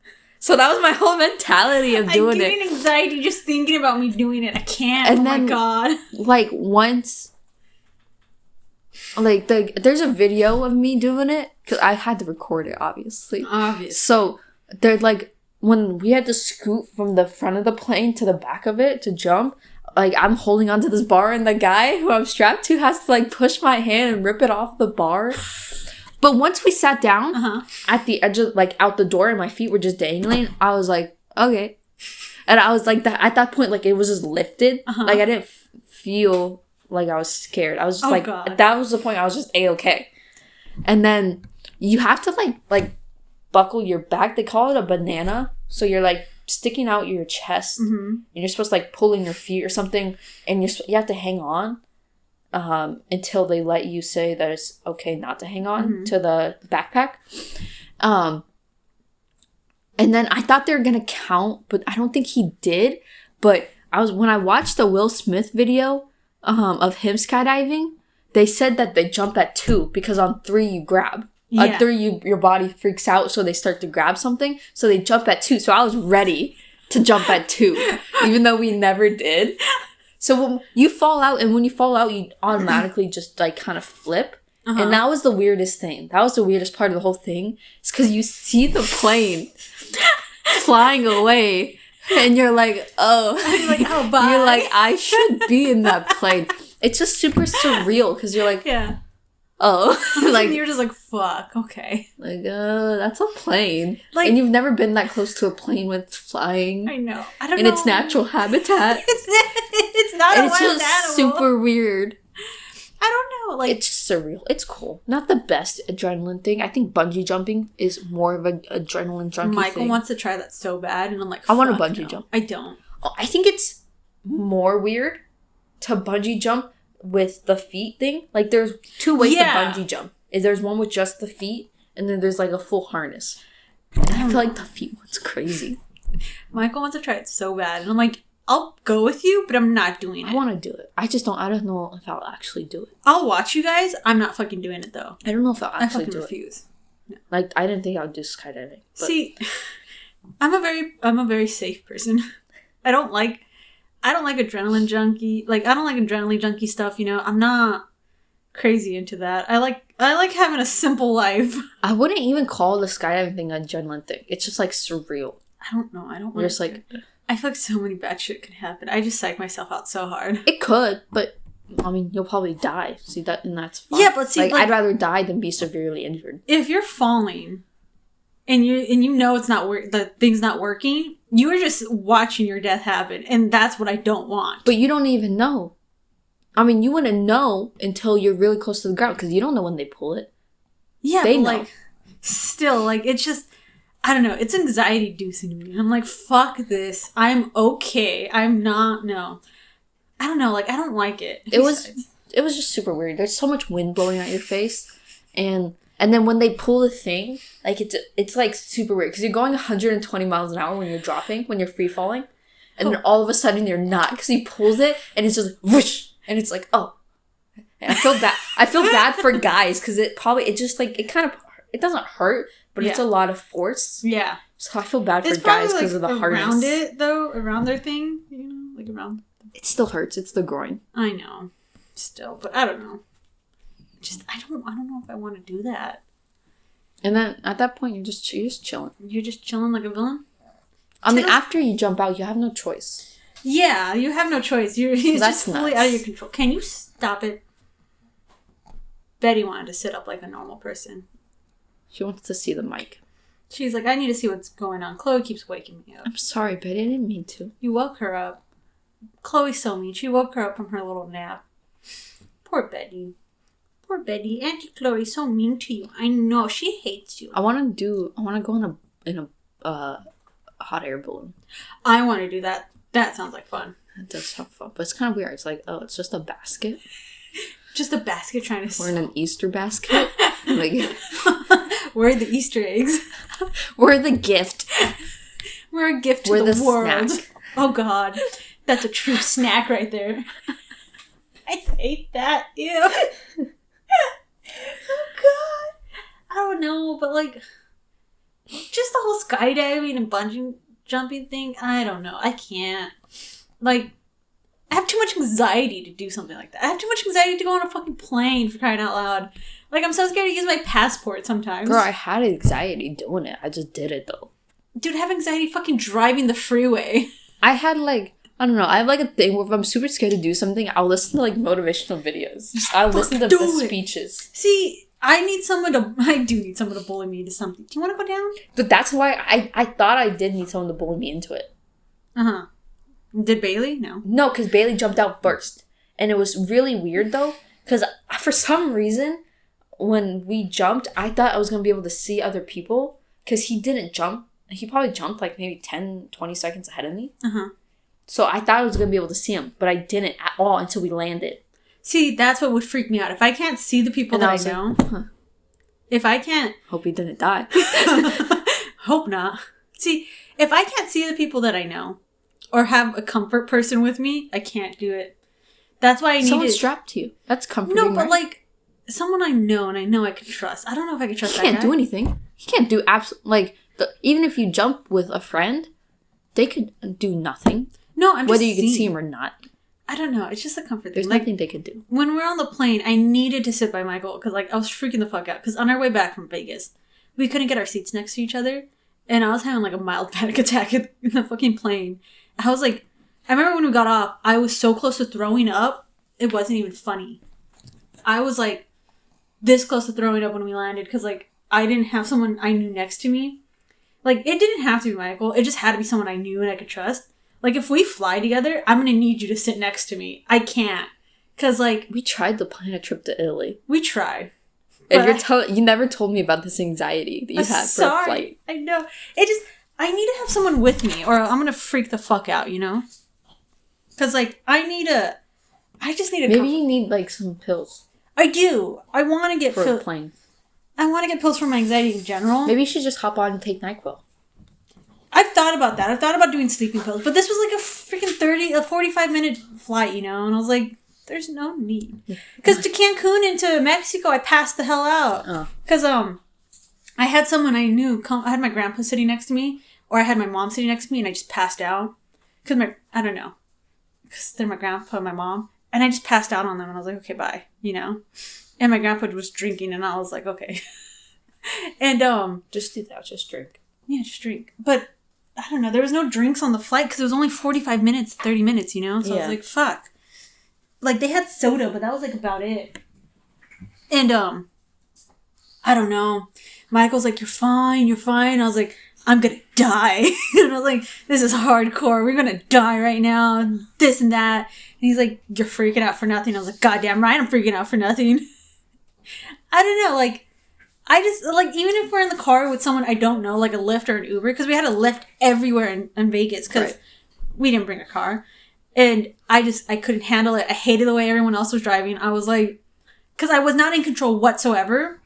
So that was my whole mentality of doing it. I'm getting anxiety just thinking about me doing it. I can't. And oh then, my God. Like, once... Like, there's a video of me doing it. Because I had to record it, obviously. So, they're like... When we had to scoot from the front of the plane to the back of it to jump... Like, I'm holding onto this bar, and the guy who I'm strapped to has to, like, push my hand and rip it off the bar. But once we sat down at the edge of, like, out the door, and my feet were just dangling, I was like, okay. And I was like, at that point, like, it was just lifted. Like, I didn't feel like I was scared. I was just God. That was the point. I was just A-okay. And then you have to, like, buckle your back. They call it a banana. So you're, like, sticking out your chest, and you're supposed to, like, pull in your feet or something, and you have to hang on until they let you say that it's okay not to hang on to the backpack. And then I thought they were gonna count, but I don't think he did. But when I watched the Will Smith video of him skydiving, they said that they jump at 2 because on 3 you grab. At 3, your body freaks out, so they start to grab something. So they jump at 2. So I was ready to jump at 2, even though we never did. So when you fall out, and when you fall out, you automatically just, like, kind of flip. And that was the weirdest thing. That was the weirdest part of the whole thing. It's because you see the plane flying away, and you're like, oh. Bye. You're like, I should be in that plane. It's just super surreal, because you're like... Yeah. Oh, like you're just like, fuck, okay. Like, that's a plane. Like, and you've never been that close to a plane when it's flying. I know. I don't in know. In its natural habitat. it's not and a it's wild just animal. super weird. I don't know. Like, it's just surreal. It's cool. Not the best adrenaline thing. I think bungee jumping is more of an adrenaline junkie Michael thing. wants to try that so bad, and I'm like, I want to bungee jump. I don't. Oh, I think it's more weird to bungee jump with the feet thing. Like, there's 2 ways to bungee jump. There's one with just the feet, and then there's, like, a full harness. And I feel like the feet one's crazy. Michael wants to try it so bad, and I'm like, I'll go with you, but I'm not doing it. I want to do it. I don't know if I'll actually do it. I'll watch you guys. I'm not fucking doing it, though. I don't know if I'll actually do refuse. it. No. Like, I didn't think I would do skydiving. But... See, I'm a very safe person. I don't like adrenaline junkie. Like, I don't like adrenaline junkie stuff, you know? I'm not crazy into that. I like having a simple life. I wouldn't even call the skydiving thing an adrenaline thing. It's just, like, surreal. I don't know. I don't You're just like... I feel like so many bad shit can happen. I just psych myself out so hard. It could, but, I mean, you'll probably die. See, and that's fine. Yeah, but see, like, I'd rather die than be severely injured. If you're falling... And you know it's not the thing's not working, you are just watching your death happen, and that's what I don't want. But you don't even know. I mean, you wouldn't know until you're really close to the ground, because you don't know when they pull it. Yeah, they but know. Like, still, like, it's just, I don't know, it's anxiety-inducing to me. And I'm like, fuck this. I'm okay. I'm not, no. I don't know, like, I don't like it. It was just super weird. There's so much wind blowing at your face, and then when they pull the thing, like, it's like super weird. Because you're going 120 miles an hour when you're dropping, when you're free falling. And then all of a sudden you're not. Because he pulls it and it's just whoosh. And it's like, oh. And I feel bad for guys. Because it doesn't hurt. But it's a lot of force. Yeah. So I feel bad for guys because of the hardness. Around it, though. Around their thing. You know? Like around. It still hurts. It's the groin. I know. Still. But I don't know. I don't know if I want to do that. And then at that point, you're just chilling. You're just chilling like a villain? I mean, after you jump out, you have no choice. Yeah, you have no choice. You're just fully out of your control. Can you stop it? Betty wanted to sit up like a normal person. She wants to see the mic. She's like, I need to see what's going on. Chloe keeps waking me up. I'm sorry, Betty. I didn't mean to. You woke her up. Chloe's so mean. She woke her up from her little nap. Poor Betty. Poor Betty. Auntie Chloe's so mean to you. I know. She hates you. I want to go in a hot air balloon. I want to do that. That sounds like fun. It does sound fun. But it's kind of weird. It's like, oh, it's just a basket. Just a basket trying to... We're in an Easter basket. Like, we're the Easter eggs. We're the gift. We're a gift to the world. Snack. Oh, God. That's a true snack right there. I hate that. Ew. Oh, God. I don't know, but, like, just the whole skydiving and bungee jumping thing, I don't know. I can't. Like, I have too much anxiety to do something like that. I have too much anxiety to go on a fucking plane, for crying out loud. Like, I'm so scared to use my passport sometimes. Girl, I had anxiety doing it. I just did it, though. Dude, I have anxiety fucking driving the freeway. I had, like, I don't know. I have, like, a thing where if I'm super scared to do something, I'll listen to, like, motivational videos. I'll listen to the speeches. See, I do need someone to bully me into something. Do you want to go down? But that's why I thought I did need someone to bully me into it. Uh-huh. Did Bailey? No. No, because Bailey jumped out first. And it was really weird, though. Because for some reason, when we jumped, I thought I was going to be able to see other people. Because he didn't jump. He probably jumped like maybe 10, 20 seconds ahead of me. Uh-huh. So I thought I was going to be able to see him. But I didn't at all until we landed. See, that's what would freak me out. If I can't see the people that I know. Like, huh. If I can't... Hope he didn't die. Hope not. See, if I can't see the people that I know, or have a comfort person with me, I can't do it. That's why I need someone strapped to you. That's comforting. No, but like someone I know and I know I can trust. I don't know if I can trust that guy. He can't do anything. He can't do even if you jump with a friend, they could do nothing. No, I'm just whether you can see him or not. I don't know. It's just a comfort thing. There's nothing they could do. When we're on the plane, I needed to sit by Michael because like I was freaking the fuck out. Because on our way back from Vegas, we couldn't get our seats next to each other, and I was having like a mild panic attack in the fucking plane. I was like, I remember when we got off, I was so close to throwing up, it wasn't even funny. I was like this close to throwing up when we landed because like I didn't have someone I knew next to me. Like it didn't have to be Michael. It just had to be someone I knew and I could trust. Like if we fly together, I'm going to need you to sit next to me. I can't. Because like... We tried to plan a trip to Italy. We tried. And you never told me about this anxiety that you had for a flight. I know. I need to have someone with me or I'm going to freak the fuck out, you know? Because, like, I just need a... Maybe you need, like, some pills. I do. I want to get pills. For a plane. I want to get pills for my anxiety in general. Maybe you should just hop on and take NyQuil. I've thought about that. I've thought about doing sleeping pills. But this was, like, a freaking 45-minute flight, you know? And I was like, there's no need. Because to Cancun and to Mexico, I passed the hell out. Because, I had someone I knew I had my grandpa sitting next to me. Or I had my mom sitting next to me and I just passed out. Because I don't know. Because they're my grandpa and my mom. And I just passed out on them and I was like, okay, bye. You know? And my grandpa was drinking and I was like, okay. And, just do that. Just drink. Yeah, just drink. But, I don't know. There was no drinks on the flight because it was only 45 minutes, 30 minutes, you know? So I was like, fuck. Like, they had soda, but that was, like, about it. And, I don't know. Michael's like, you're fine. I was like, I'm gonna die. And I was like, this is hardcore. We're gonna die right now. And this and that. And he's like, you're freaking out for nothing. I was like, goddamn right, I'm freaking out for nothing. I don't know. Like, I just, like, even if we're in the car with someone I don't know, like a Lyft or an Uber, because we had a Lyft everywhere in Vegas because we didn't bring a car. And I couldn't handle it. I hated the way everyone else was driving. I was like, because I was not in control whatsoever.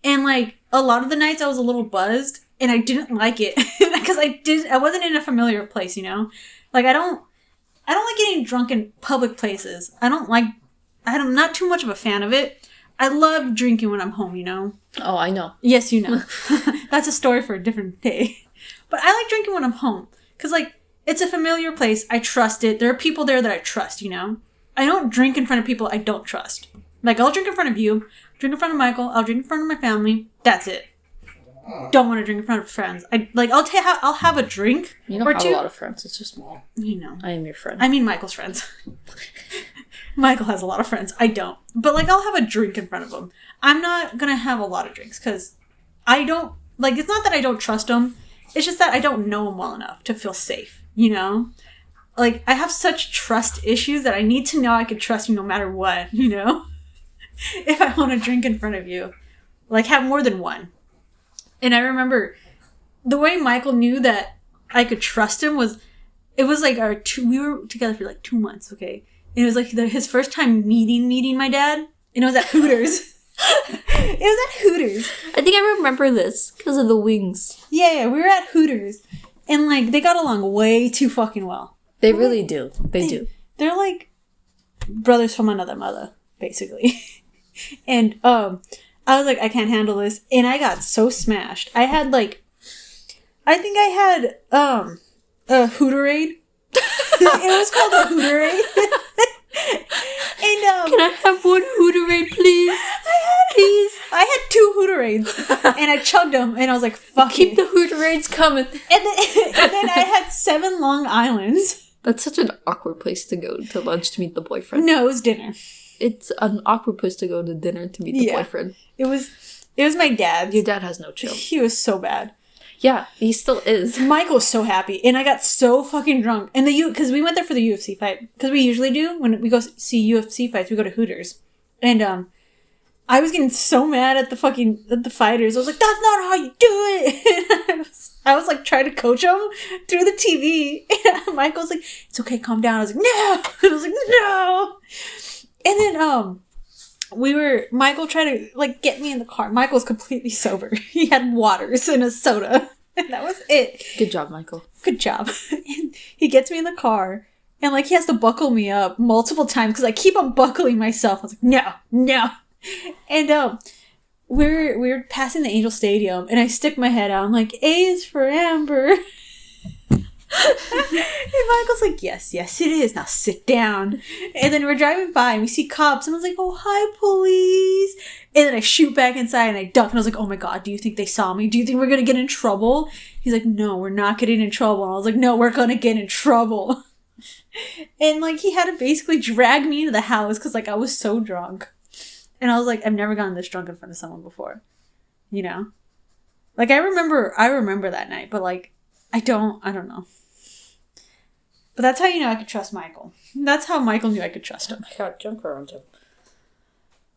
And, like, a lot of the nights I was a little buzzed. And I didn't like it because I wasn't in a familiar place, you know? Like, I don't like getting drunk in public places. I'm not too much of a fan of it. I love drinking when I'm home, you know? Oh, I know. Yes, you know. That's a story for a different day. But I like drinking when I'm home. Because, like, it's a familiar place. I trust it. There are people there that I trust, you know? I don't drink in front of people I don't trust. Like, I'll drink in front of you, drink in front of Michael, I'll drink in front of my family. That's it. Don't want to drink in front of friends. I'll have a drink. You don't have a lot of friends. It's just me. You know. I am your friend. I mean Michael's friends. Michael has a lot of friends. I don't. But, like, I'll have a drink in front of him. I'm not going to have a lot of drinks because I don't... Like, it's not that I don't trust him. It's just that I don't know him well enough to feel safe, you know? Like, I have such trust issues that I need to know I can trust you no matter what, you know? If I want to drink in front of you. Like, have more than one. And I remember the way Michael knew that I could trust him was, it was like we were together for like 2 months, okay? And it was like his first time meeting my dad. And it was at Hooters. It was at Hooters. I think I remember this because of the wings. Yeah, we were at Hooters. And, like, they got along way too fucking well. They really do. They do. They're, like, brothers from another mother, basically. And, I was like, I can't handle this. And I got so smashed. I had, like, I think I had, a Hooterade. It was called a Hooterade. And, can I have one Hooterade, please? I had 2 Hooterades. And I chugged them. And I was like, fuck Keep the Hooterades coming. And then I had 7 Long Islands. That's such an awkward place to go to lunch to meet the boyfriend. No, it was dinner. It's an awkward place to go to dinner to meet the boyfriend. It was my dad's. Your dad has no chill. He was so bad. Yeah, he still is. Michael was so happy, and I got so fucking drunk. And because we went there for the UFC fight, because we usually do when we go see UFC fights, we go to Hooters, and I was getting so mad at the fighters. I was like, "That's not how you do it." And I was like trying to coach them through the TV. And Michael's like, "It's okay, calm down." I was like, "No," and I was like, "No." And then Michael tried to like get me in the car. Michael's completely sober. He had waters and a soda. And that was it. Good job, Michael. Good job. And he gets me in the car and like he has to buckle me up multiple times because I keep on buckling myself. I was like, no. And we're passing the Angel Stadium and I stick my head out. I'm like, A is for Amber. And Michael's like, yes, it is. Now sit down. And then we're driving by and we see cops. And I was like, oh, hi, police. And then I shoot back inside and I duck. And I was like, oh my God, do you think they saw me? Do you think we're going to get in trouble? He's like, no, we're not getting in trouble. And I was like, no, we're going to get in trouble. And like he had to basically drag me into the house because like I was so drunk. And I was like, I've never gotten this drunk in front of someone before. You know? Like I remember that night. But like, I don't know. But that's how you know I could trust Michael. That's how Michael knew I could trust him. I got drunk around him.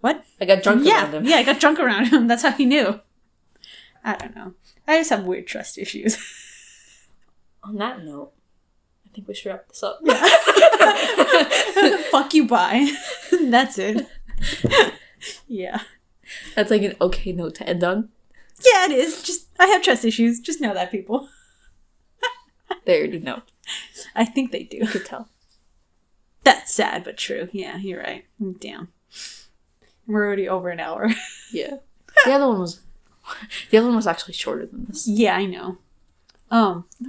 What? I got drunk around him. Yeah, I got drunk around him. That's how he knew. I don't know. I just have weird trust issues. On that note, I think we should wrap this up. Yeah. Fuck you, bye. That's it. Yeah. That's like an okay note to end on. Yeah, it is. Just I have trust issues. Just know that, people. They already know. I think they do. You could tell. That's sad, but true. Yeah, you're right. Damn. We're already over an hour. Yeah. The other one was actually shorter than this. Yeah, I know.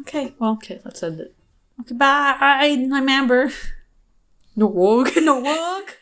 Okay, well. Okay, let's end it. Okay, bye. I'm Amber. No work. No work.